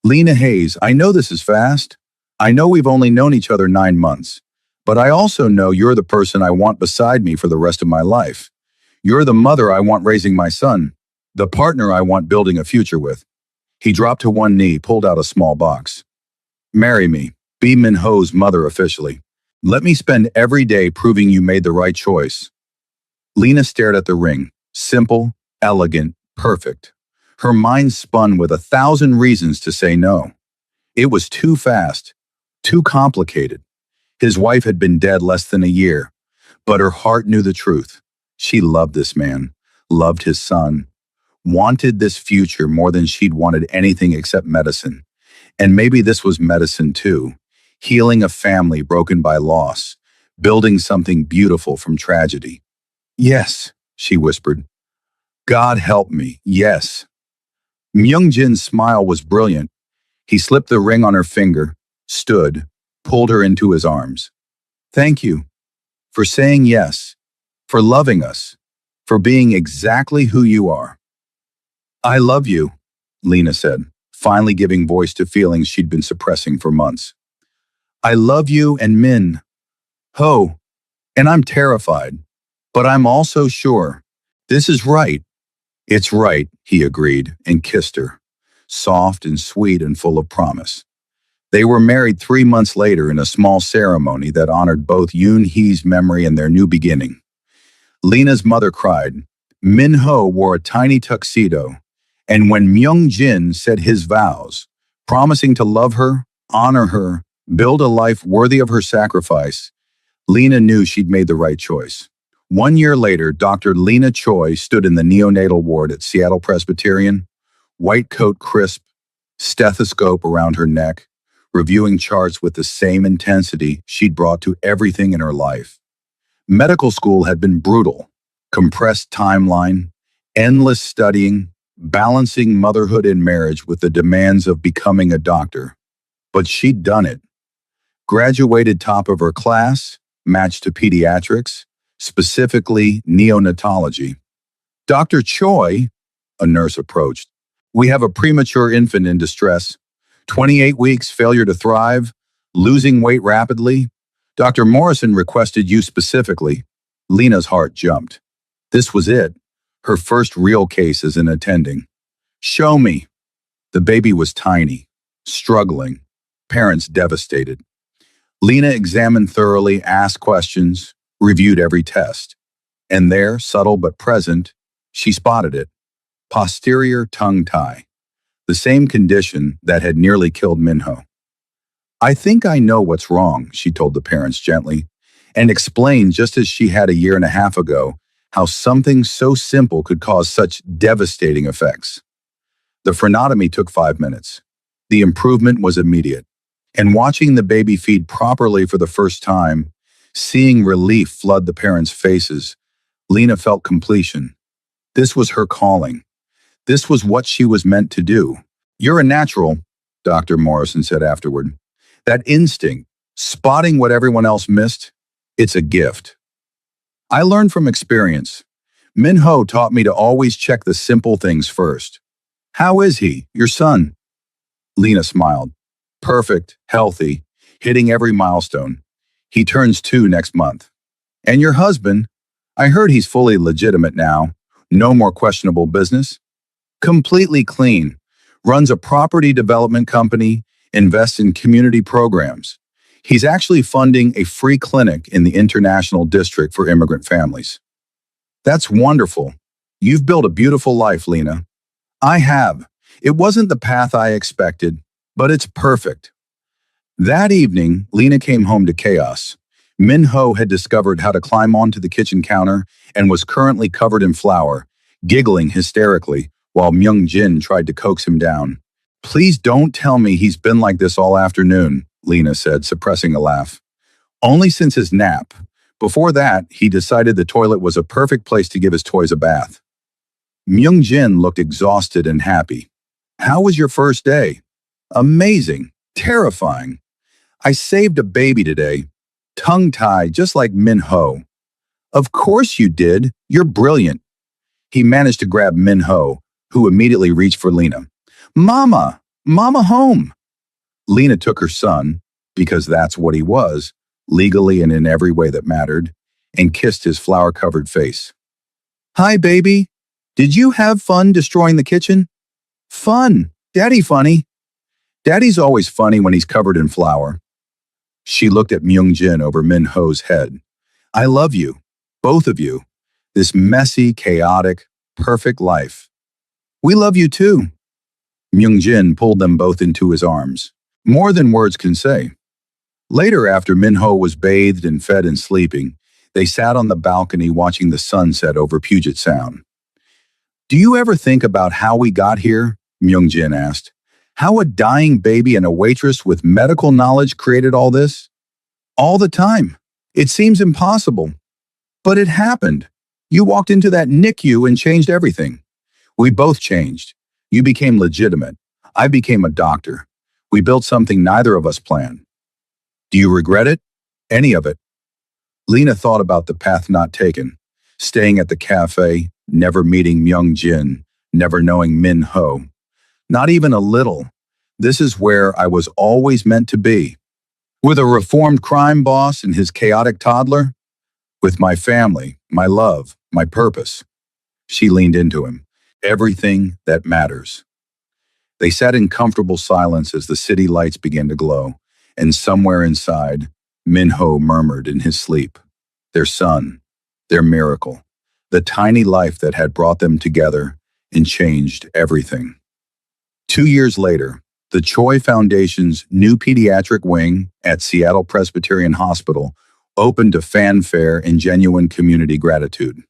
Lena Hayes, I know this is fast. I know we've only known each other 9 months. But I also know you're the person I want beside me for the rest of my life. You're the mother I want raising my son, the partner I want building a future with. He dropped to one knee, pulled out a small box. Marry me. Be Minho's mother officially. Let me spend every day proving you made the right choice. Lena stared at the ring. Simple, elegant, perfect. Her mind spun with 1,000 reasons to say no. It was too fast, too complicated. His wife had been dead less than a year, but her heart knew the truth. She loved this man, loved his son, wanted this future more than she'd wanted anything except medicine. And maybe this was medicine too, healing a family broken by loss, building something beautiful from tragedy. Yes, she whispered. God help me, yes. Myung-jin's smile was brilliant. He slipped the ring on her finger, stood, pulled her into his arms. Thank you for saying yes, for loving us, for being exactly who you are. I love you, Lena said, finally giving voice to feelings she'd been suppressing for months. I love you and Min Ho, and I'm terrified, but I'm also sure this is right. It's right, he agreed and kissed her, soft and sweet and full of promise. They were married 3 months later in a small ceremony that honored both Yoon-hee's memory and their new beginning. Lena's mother cried. Min-ho wore a tiny tuxedo, and when Myung-jin said his vows, promising to love her, honor her, build a life worthy of her sacrifice, Lena knew she'd made the right choice. 1 year later, Dr. Lena Choi stood in the neonatal ward at Seattle Presbyterian, white coat crisp, stethoscope around her neck, reviewing charts with the same intensity she'd brought to everything in her life. Medical school had been brutal, compressed timeline, endless studying, balancing motherhood and marriage with the demands of becoming a doctor. But she'd done it. Graduated top of her class, matched to pediatrics, specifically neonatology. Dr. Choi, a nurse approached. We have a premature infant in distress. 28 weeks, failure to thrive, losing weight rapidly. Dr. Morrison requested you specifically. Lena's heart jumped. This was it, her first real case as an attending. Show me. The baby was tiny, struggling, parents devastated. Lena examined thoroughly, asked questions, reviewed every test. And there, subtle but present, she spotted it. Posterior tongue tie. The same condition that had nearly killed Minho. I think I know what's wrong, she told the parents gently, and explained just as she had a year and a half ago how something so simple could cause such devastating effects. The frenotomy took 5 minutes. The improvement was immediate. And watching the baby feed properly for the first time, seeing relief flood the parents' faces, Lena felt completion. This was her calling. This was what she was meant to do. You're a natural, Dr. Morrison said afterward. That instinct, spotting what everyone else missed, it's a gift. I learned from experience. Min Ho taught me to always check the simple things first. How is he, your son? Lena smiled. Perfect, healthy, hitting every milestone. He turns 2 next month. And your husband? I heard he's fully legitimate now. No more questionable business. Completely clean. Runs a property development company, invests in community programs. He's actually funding a free clinic in the International District for immigrant families. That's wonderful. You've built a beautiful life, Lena. I have. It wasn't the path I expected, but it's perfect. That evening, Lena came home to chaos. Min Ho had discovered how to climb onto the kitchen counter and was currently covered in flour, giggling hysterically while Myung Jin tried to coax him down. Please don't tell me he's been like this all afternoon, Lena said, suppressing a laugh. Only since his nap. Before that, he decided the toilet was a perfect place to give his toys a bath. Myung Jin looked exhausted and happy. How was your first day? Amazing. Terrifying. I saved a baby today. Tongue-tied, just like Min Ho. Of course you did. You're brilliant. He managed to grab Min Ho, who immediately reached for Lena. Mama! Mama home! Lena took her son, because that's what he was, legally and in every way that mattered, and kissed his flour-covered face. Hi, baby. Did you have fun destroying the kitchen? Fun. Daddy funny. Daddy's always funny when he's covered in flour. She looked at Myung Jin over Min Ho's head. I love you, both of you. This messy, chaotic, perfect life. We love you too. Myung Jin pulled them both into his arms. More than words can say. Later, after Min Ho was bathed and fed and sleeping, they sat on the balcony watching the sunset over Puget Sound. Do you ever think about how we got here? Myung Jin asked. How a dying baby and a waitress with medical knowledge created all this? All the time. It seems impossible. But it happened. You walked into that NICU and changed everything. We both changed. You became legitimate. I became a doctor. We built something neither of us planned. Do you regret it? Any of it? Lena thought about the path not taken, staying at the cafe, never meeting Myung Jin, never knowing Min Ho. Not even a little. This is where I was always meant to be. With a reformed crime boss and his chaotic toddler. With my family, my love, my purpose. She leaned into him. Everything that matters. They sat in comfortable silence as the city lights began to glow, and somewhere inside, Min Ho murmured in his sleep. Their son, their miracle, the tiny life that had brought them together and changed everything. 2 years later, the Choi Foundation's new pediatric wing at Seattle Presbyterian Hospital opened to fanfare and genuine community gratitude.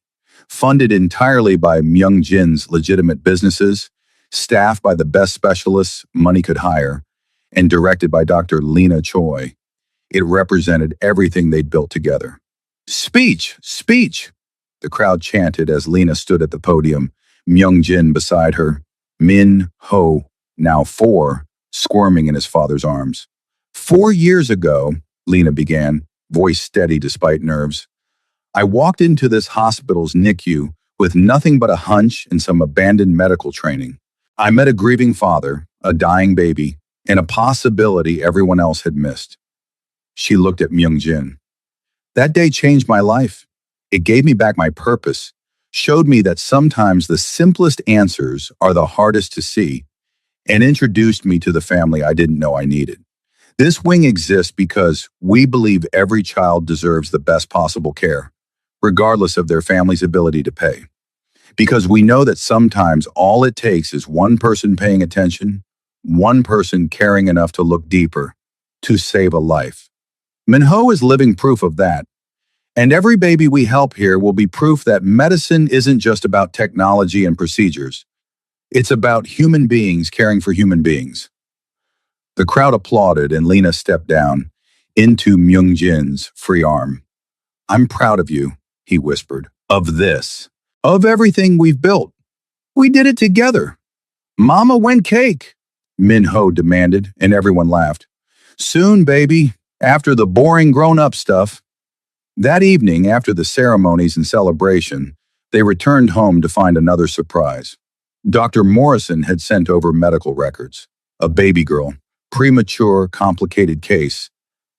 Funded entirely by Myung Jin's legitimate businesses, staffed by the best specialists money could hire, and directed by Dr. Lena Choi, it represented everything they'd built together. Speech! Speech! The crowd chanted as Lena stood at the podium, Myung Jin beside her, Min Ho, now 4, squirming in his father's arms. 4 years ago, Lena began, voice steady despite nerves, I walked into this hospital's NICU with nothing but a hunch and some abandoned medical training. I met a grieving father, a dying baby, and a possibility everyone else had missed. She looked at Myung Jin. That day changed my life. It gave me back my purpose, showed me that sometimes the simplest answers are the hardest to see, and introduced me to the family I didn't know I needed. This wing exists because we believe every child deserves the best possible care, regardless of their family's ability to pay. Because we know that sometimes all it takes is one person paying attention, one person caring enough to look deeper, to save a life. Min Ho is living proof of that. And every baby we help here will be proof that medicine isn't just about technology and procedures. It's about human beings caring for human beings. The crowd applauded and Lena stepped down into Myung Jin's free arm. I'm proud of you, he whispered, of this, of everything we've built. We did it together. Mama went cake, Min-ho demanded, and everyone laughed. Soon, baby, after the boring grown-up stuff. That evening, after the ceremonies and celebration, they returned home to find another surprise. Dr. Morrison had sent over medical records. A baby girl, premature, complicated case.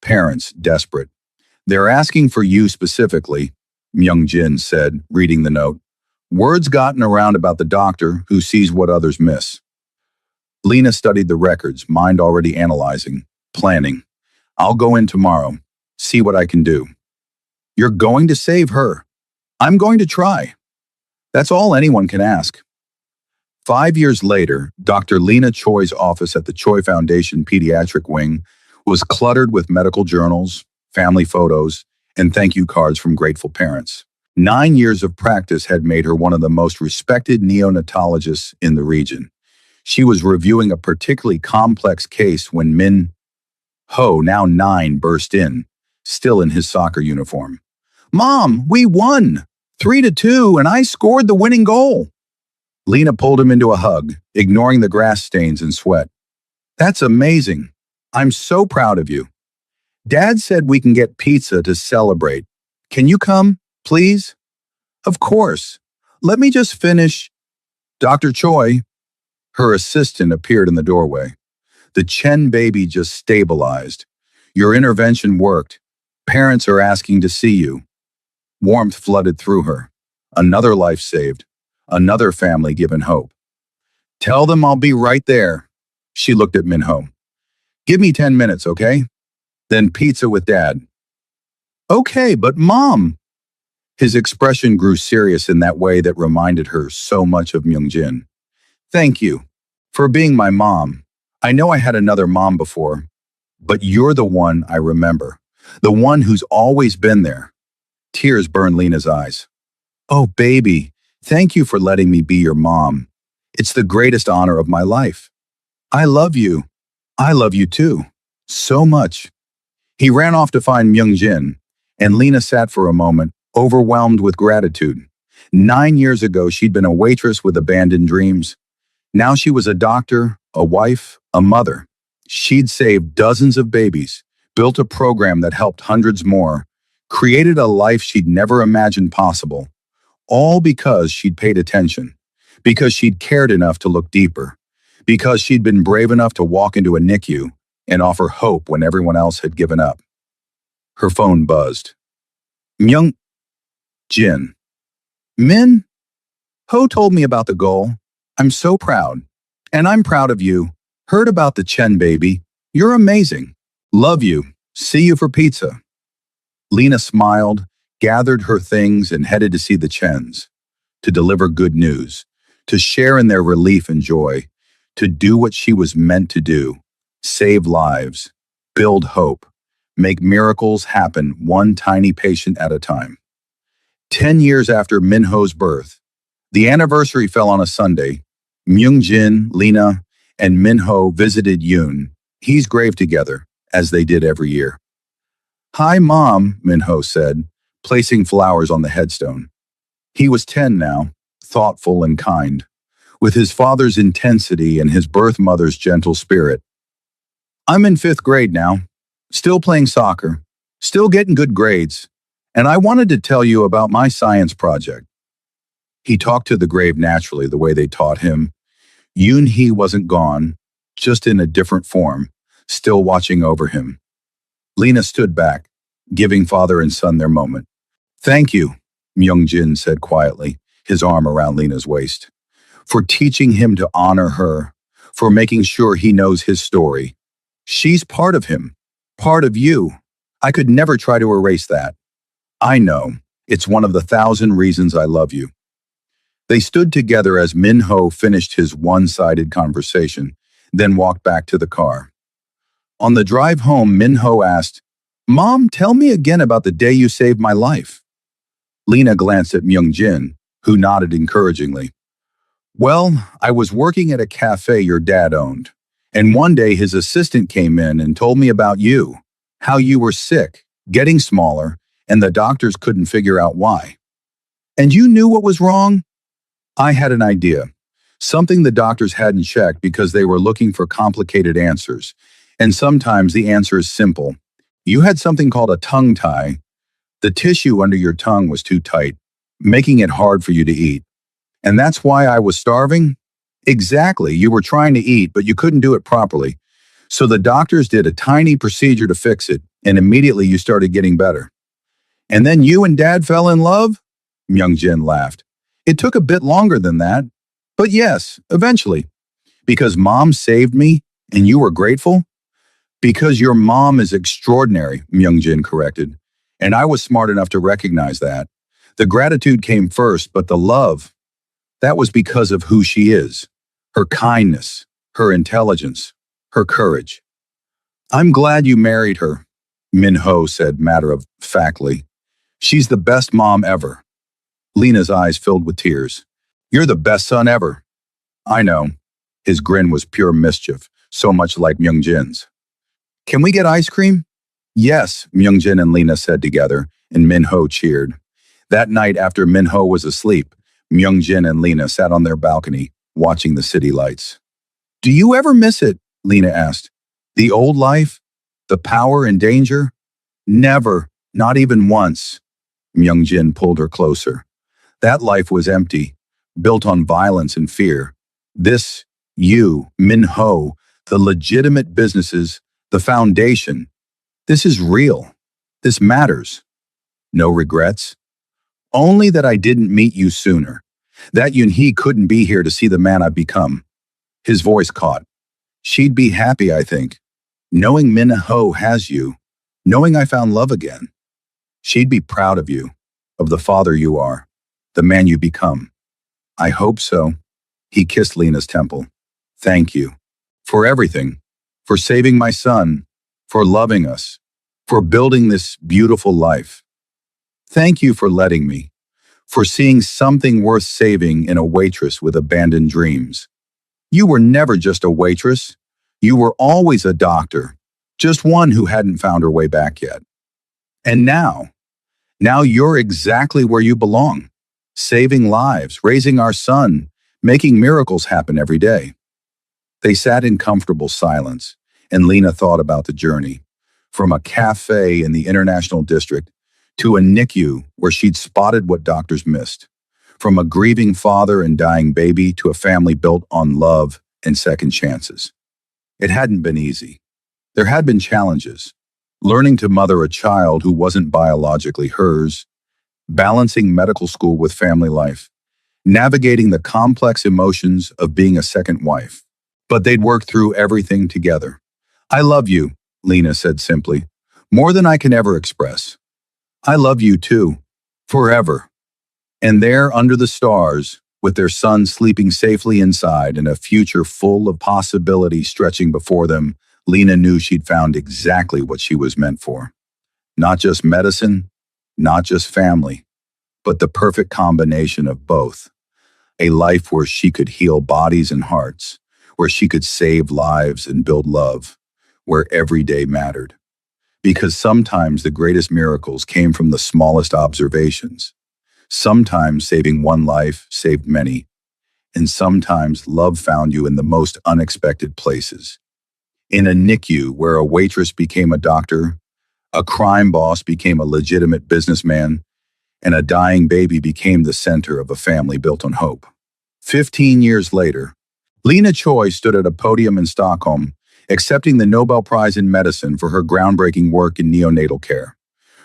Parents desperate. They're asking for you specifically, Myung-jin said, reading the note. Words gotten around about the doctor who sees what others miss. Lena studied the records, mind already analyzing, planning. I'll go in tomorrow, see what I can do. You're going to save her. I'm going to try. That's all anyone can ask. 5 years later, Dr. Lena Choi's office at the Choi Foundation Pediatric Wing was cluttered with medical journals, family photos, and thank you cards from grateful parents. 9 years of practice had made her one of the most respected neonatologists in the region. She was reviewing a particularly complex case when Min-ho, now 9, burst in, still in his soccer uniform. Mom, we won! 3-2, and I scored the winning goal. Lena pulled him into a hug, ignoring the grass stains and sweat. That's amazing. I'm so proud of you. Dad said we can get pizza to celebrate. Can you come, please? Of course. Let me just finish. Dr. Choi, her assistant, appeared in the doorway. The Chen baby just stabilized. Your intervention worked. Parents are asking to see you. Warmth flooded through her. Another life saved. Another family given hope. Tell them I'll be right there. She looked at Min-ho. Give me 10 minutes, okay? Then pizza with Dad. Okay, but Mom. His expression grew serious in that way that reminded her so much of Myung-jin. Thank you for being my mom. I know I had another mom before, but you're the one I remember. The one who's always been there. Tears burned Lena's eyes. Oh, baby, thank you for letting me be your mom. It's the greatest honor of my life. I love you. I love you too. So much. He ran off to find Myung-jin, and Lena sat for a moment, overwhelmed with gratitude. 9 years ago, she'd been a waitress with abandoned dreams. Now she was a doctor, a wife, a mother. She'd saved dozens of babies, built a program that helped hundreds more, created a life she'd never imagined possible, all because she'd paid attention, because she'd cared enough to look deeper, because she'd been brave enough to walk into a NICU and offer hope when everyone else had given up. Her phone buzzed. Myung-jin. Min-ho told me about the goal. I'm so proud. And I'm proud of you. Heard about the Chen baby. You're amazing. Love you. See you for pizza. Lena smiled, gathered her things, and headed to see the Chens, to deliver good news, to share in their relief and joy, to do what she was meant to do, save lives, build hope, make miracles happen one tiny patient at a time. 10 years after Min-ho's birth, the anniversary fell on a Sunday. Myung-jin, Lena, and Min-ho visited Yoon, his grave together, as they did every year. Hi, Mom, Min-ho said, placing flowers on the headstone. He was 10 now, thoughtful and kind, with his father's intensity and his birth mother's gentle spirit. I'm in 5th grade now, still playing soccer, still getting good grades, and I wanted to tell you about my science project. He talked to the grave naturally the way they taught him. Yoon-hee wasn't gone, just in a different form, still watching over him. Lena stood back, giving father and son their moment. Thank you, Myung-jin said quietly, his arm around Lena's waist, for teaching him to honor her, for making sure he knows his story. She's part of him, part of you. I could never try to erase that. I know, it's one of the 1,000 reasons I love you. They stood together as Min-ho finished his one-sided conversation, then walked back to the car. On the drive home, Min-ho asked, Mom, tell me again about the day you saved my life. Lena glanced at Myung-jin, who nodded encouragingly. Well, I was working at a cafe your dad owned, and one day his assistant came in and told me about you, how you were sick, getting smaller, and the doctors couldn't figure out why. And you knew what was wrong? I had an idea. something the doctors hadn't checked because they were looking for complicated answers. And sometimes the answer is simple. You had something called a tongue tie. The tissue under your tongue was too tight, making it hard for you to eat. And that's why I was starving? Exactly. You were trying to eat, but you couldn't do it properly. So the doctors did a tiny procedure to fix it, and immediately you started getting better. And then you and Dad fell in love? Myung-jin laughed. It took a bit longer than that. But yes, eventually. Because Mom saved me, and you were grateful? Because your mom is extraordinary, Myung-jin corrected. And I was smart enough to recognize that. The gratitude came first, but the love, that was because of who she is. Her kindness, her intelligence, her courage. I'm glad you married her, Min-ho said matter-of-factly. She's the best mom ever. Lena's eyes filled with tears. You're the best son ever. I know. His grin was pure mischief, so much like Myung-jin's. Can we get ice cream? Yes, Myung-jin and Lena said together, and Min-ho cheered. That night after Min-ho was asleep, Myung-jin and Lena sat on their balcony, watching the city lights. Do you ever miss it? Lena asked. The old life? The power and danger? Never, not even once. Myung-jin pulled her closer. That life was empty, built on violence and fear. This, you, Min-ho, the legitimate businesses, the foundation. This is real. This matters. No regrets? Only that I didn't meet you sooner. That Yun-hee couldn't be here to see the man I've become. His voice caught. She'd be happy, I think. Knowing Min-ho has you. Knowing I found love again. She'd be proud of you. Of the father you are. The man you become. I hope so. He kissed Lena's temple. Thank you. For everything. For saving my son. For loving us. For building this beautiful life. Thank you for letting me. For seeing something worth saving in a waitress with abandoned dreams. You were never just a waitress. You were always a doctor. Just one who hadn't found her way back yet. And now you're exactly where you belong. Saving lives, raising our son, making miracles happen every day. They sat in comfortable silence, and Lena thought about the journey. From a cafe in the International District to a NICU where she'd spotted what doctors missed. From a grieving father and dying baby to a family built on love and second chances. It hadn't been easy. There had been challenges. Learning to mother a child who wasn't biologically hers, balancing medical school with family life, navigating the complex emotions of being a second wife. But they'd worked through everything together. I love you, Lena said simply, more than I can ever express. I love you too, forever. And there under the stars, with their son sleeping safely inside and a future full of possibility stretching before them, Lena knew she'd found exactly what she was meant for. Not just medicine, not just family, but the perfect combination of both. A life where she could heal bodies and hearts, where she could save lives and build love, where every day mattered. Because sometimes the greatest miracles came from the smallest observations. Sometimes saving one life saved many, and sometimes love found you in the most unexpected places. In a NICU where a waitress became a doctor, a crime boss became a legitimate businessman, and a dying baby became the center of a family built on hope. 15 years later, Lena Choi stood at a podium in Stockholm, accepting the Nobel Prize in Medicine for her groundbreaking work in neonatal care.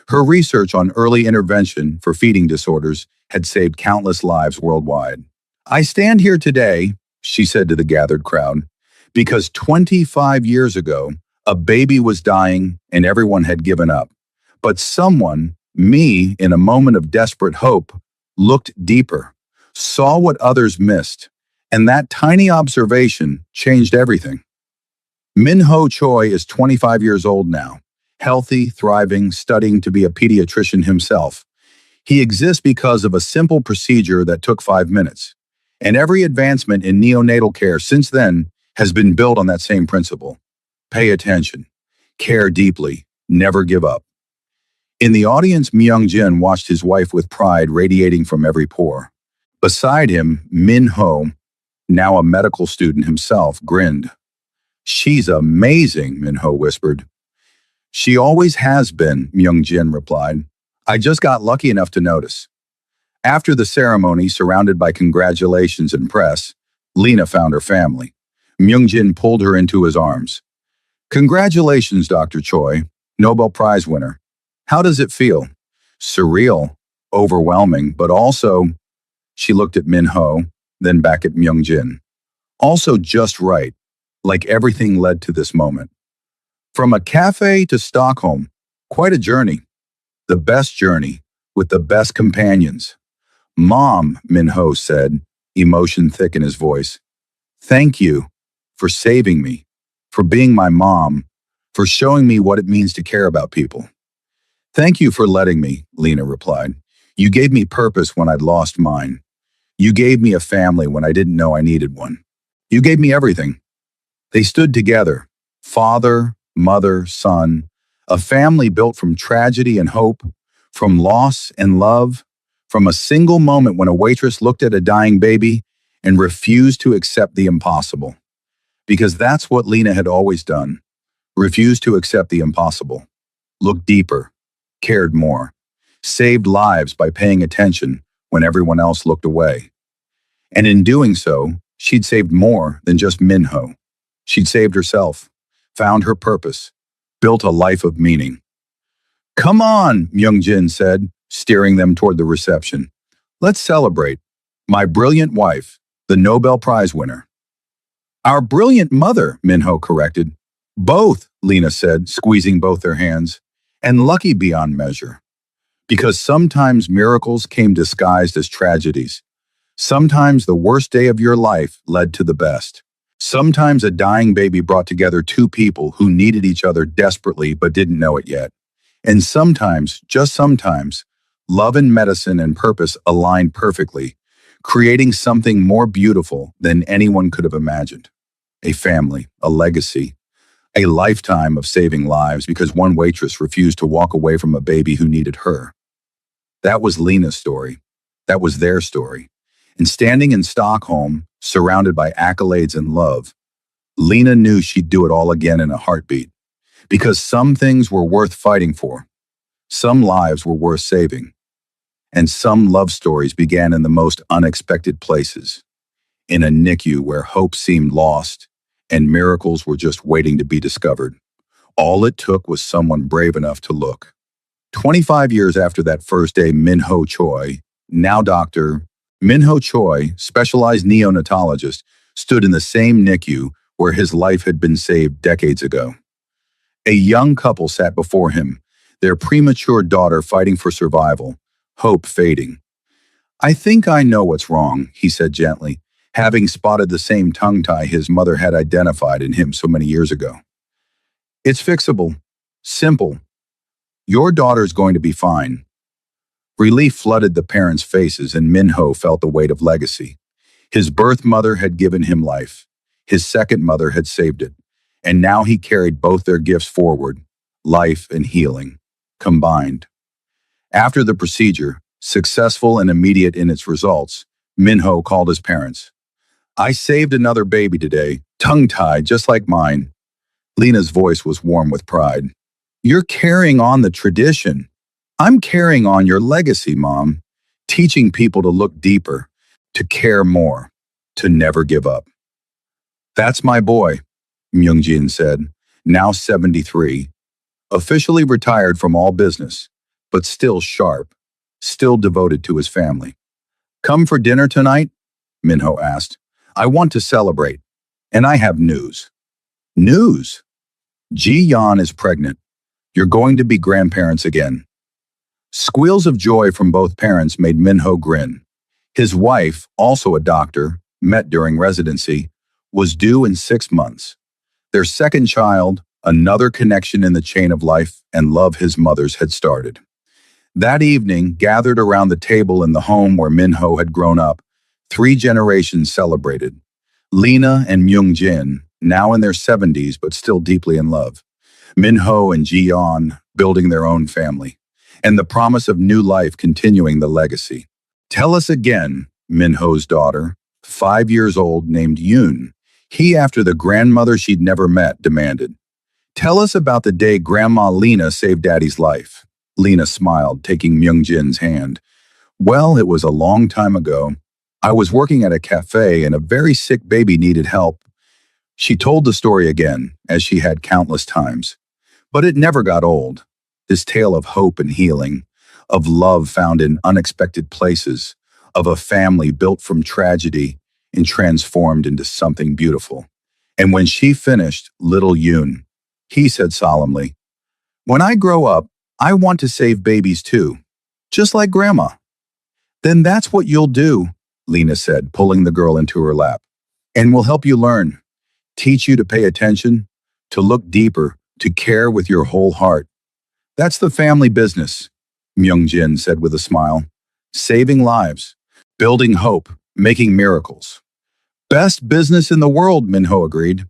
Her research on early intervention for feeding disorders had saved countless lives worldwide. I stand here today, she said to the gathered crowd, because 25 years ago, a baby was dying and everyone had given up. But someone, me, in a moment of desperate hope, looked deeper, saw what others missed, and that tiny observation changed everything. Min-ho Choi is 25 years old now, healthy, thriving, studying to be a pediatrician himself. He exists because of a simple procedure that took 5 minutes. And every advancement in neonatal care since then has been built on that same principle. Pay attention, care deeply, never give up. In the audience, Myung-jin watched his wife with pride radiating from every pore. Beside him, Min-ho, now a medical student himself, grinned. "She's amazing," Minho whispered. "She always has been," Myung-jin replied. "I just got lucky enough to notice." After the ceremony, surrounded by congratulations and press, Lena found her family. Myung-jin pulled her into his arms. "Congratulations, Dr. Choi, Nobel Prize winner. How does it feel?" "Surreal, overwhelming, but also—" She looked at Minho, then back at Myung-jin. "Also just right, like everything led to this moment. From a cafe to Stockholm, quite a journey. The best journey, with the best companions." "Mom," Minho said, emotion thick in his voice. "Thank you for saving me, for being my mom, for showing me what it means to care about people." "Thank you for letting me," Lena replied. "You gave me purpose when I'd lost mine. You gave me a family when I didn't know I needed one. You gave me everything." They stood together, father, mother, son, a family built from tragedy and hope, from loss and love, from a single moment when a waitress looked at a dying baby and refused to accept the impossible. Because that's what Lena had always done, refused to accept the impossible. Looked deeper, cared more, saved lives by paying attention when everyone else looked away. And in doing so, she'd saved more than just Minho. She'd saved herself, found her purpose, built a life of meaning. "Come on," Myung-jin said, steering them toward the reception. "Let's celebrate. My brilliant wife, the Nobel Prize winner." "Our brilliant mother," Minho corrected. "Both," Lena said, squeezing both their hands. "And lucky beyond measure. Because sometimes miracles came disguised as tragedies. Sometimes the worst day of your life led to the best. Sometimes a dying baby brought together two people who needed each other desperately but didn't know it yet. And sometimes, just sometimes, love and medicine and purpose aligned perfectly, creating something more beautiful than anyone could have imagined. A family, a legacy, a lifetime of saving lives because one waitress refused to walk away from a baby who needed her. That was Lena's story. That was their story. And standing in Stockholm, surrounded by accolades and love, Lena knew she'd do it all again in a heartbeat. Because some things were worth fighting for. Some lives were worth saving. And some love stories began in the most unexpected places. In a NICU where hope seemed lost and miracles were just waiting to be discovered. All it took was someone brave enough to look. 25 years after that first day, Minho Choi, now Dr. Minho Choi, specialized neonatologist, stood in the same NICU where his life had been saved decades ago. A young couple sat before him, their premature daughter fighting for survival, hope fading. "I think I know what's wrong," he said gently, having spotted the same tongue tie his mother had identified in him so many years ago. "It's fixable. Simple. Your daughter's going to be fine." Relief flooded the parents' faces and Minho felt the weight of legacy. His birth mother had given him life. His second mother had saved it. And now he carried both their gifts forward, life and healing, combined. After the procedure, successful and immediate in its results, Minho called his parents. "I saved another baby today, tongue-tied just like mine." Lena's voice was warm with pride. "You're carrying on the tradition. I'm carrying on your legacy, Mom, teaching people to look deeper, to care more, to never give up." "That's my boy," Myung-jin said, now 73, officially retired from all business, but still sharp, still devoted to his family. "Come for dinner tonight?" Minho asked. "I want to celebrate, and I have news." "News?" "Ji-yeon is pregnant. You're going to be grandparents again." Squeals of joy from both parents made Minho grin. His wife, also a doctor, met during residency, was due in 6 months. Their second child, another connection in the chain of life and love his mother's had started. That evening, gathered around the table in the home where Minho had grown up, 3 generations celebrated. Lena and Myung-jin, now in their 70s but still deeply in love. Minho and Ji-yeon, building their own family. And the promise of new life continuing the legacy. "Tell us again," Minho's daughter, 5 years old, named Yoon. He, after the grandmother she'd never met, demanded, "Tell us about the day Grandma Lena saved Daddy's life." Lena smiled, taking Myung-jin's hand. "Well, it was a long time ago. I was working at a cafe and a very sick baby needed help." She told the story again, as she had countless times. But it never got old. This tale of hope and healing, of love found in unexpected places, of a family built from tragedy and transformed into something beautiful. And when she finished, little Yoon, he said solemnly, "When I grow up, I want to save babies too, just like Grandma." "Then that's what you'll do," Lena said, pulling the girl into her lap. "And we'll help you learn, teach you to pay attention, to look deeper, to care with your whole heart. That's the family business," Myung-jin said with a smile. "Saving lives, building hope, making miracles. Best business in the world," Minho agreed.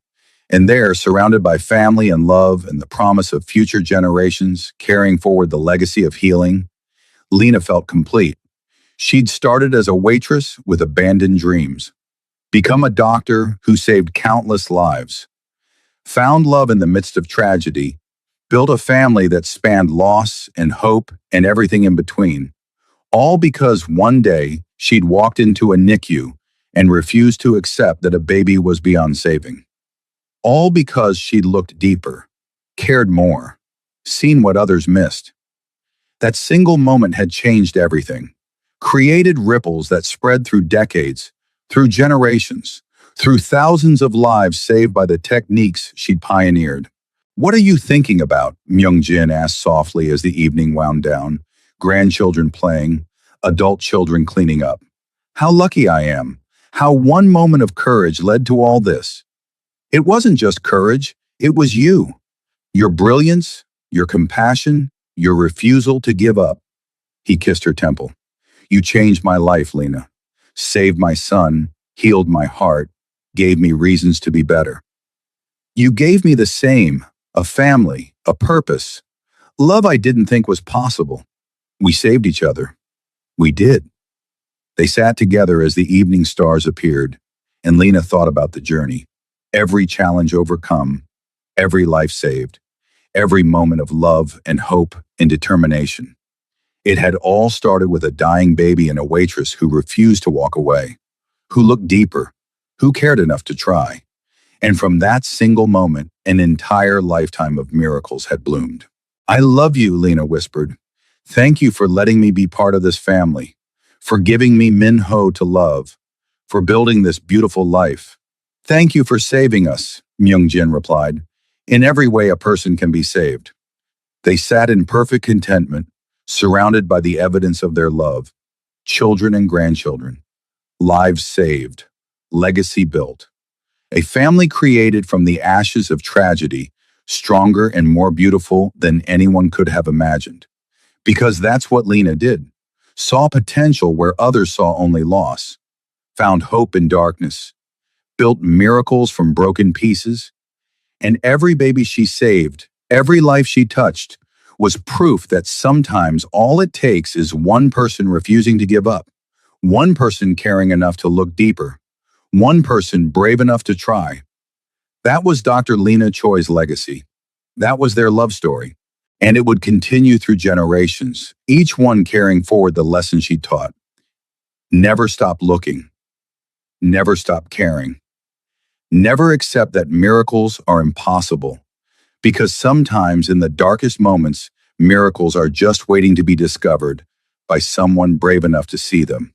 And there, surrounded by family and love and the promise of future generations carrying forward the legacy of healing, Lena felt complete. She'd started as a waitress with abandoned dreams, become a doctor who saved countless lives, found love in the midst of tragedy, built a family that spanned loss and hope and everything in between, all because one day she'd walked into a NICU and refused to accept that a baby was beyond saving. All because she'd looked deeper, cared more, seen what others missed. That single moment had changed everything, created ripples that spread through decades, through generations, through thousands of lives saved by the techniques she'd pioneered. "What are you thinking about?" Myung-jin asked softly as the evening wound down, grandchildren playing, adult children cleaning up. "How lucky I am. How one moment of courage led to all this." "It wasn't just courage, it was you. Your brilliance, your compassion, your refusal to give up." He kissed her temple. "You changed my life, Lena. Saved my son, healed my heart, gave me reasons to be better. You gave me the same, a family, a purpose, love I didn't think was possible. We saved each other. We did." They sat together as the evening stars appeared, and Lena thought about the journey. Every challenge overcome, every life saved, every moment of love and hope and determination. It had all started with a dying baby and a waitress who refused to walk away, who looked deeper, who cared enough to try. And from that single moment, an entire lifetime of miracles had bloomed. "I love you," Lena whispered. "Thank you for letting me be part of this family, for giving me Minho to love, for building this beautiful life. "Thank you for saving us," Myung-jin replied. "In every way a person can be saved." They sat in perfect contentment, surrounded by the evidence of their love, children and grandchildren, lives saved, legacy built. A family created from the ashes of tragedy, stronger and more beautiful than anyone could have imagined. Because that's what Lena did. Saw potential where others saw only loss, found hope in darkness, built miracles from broken pieces, and every baby she saved, every life she touched, was proof that sometimes all it takes is one person refusing to give up, one person caring enough to look deeper, one person brave enough to try. That was Dr. Lena Choi's legacy. That was their love story. And it would continue through generations, each one carrying forward the lesson she taught. Never stop looking. Never stop caring. Never accept that miracles are impossible, because sometimes in the darkest moments, miracles are just waiting to be discovered by someone brave enough to see them.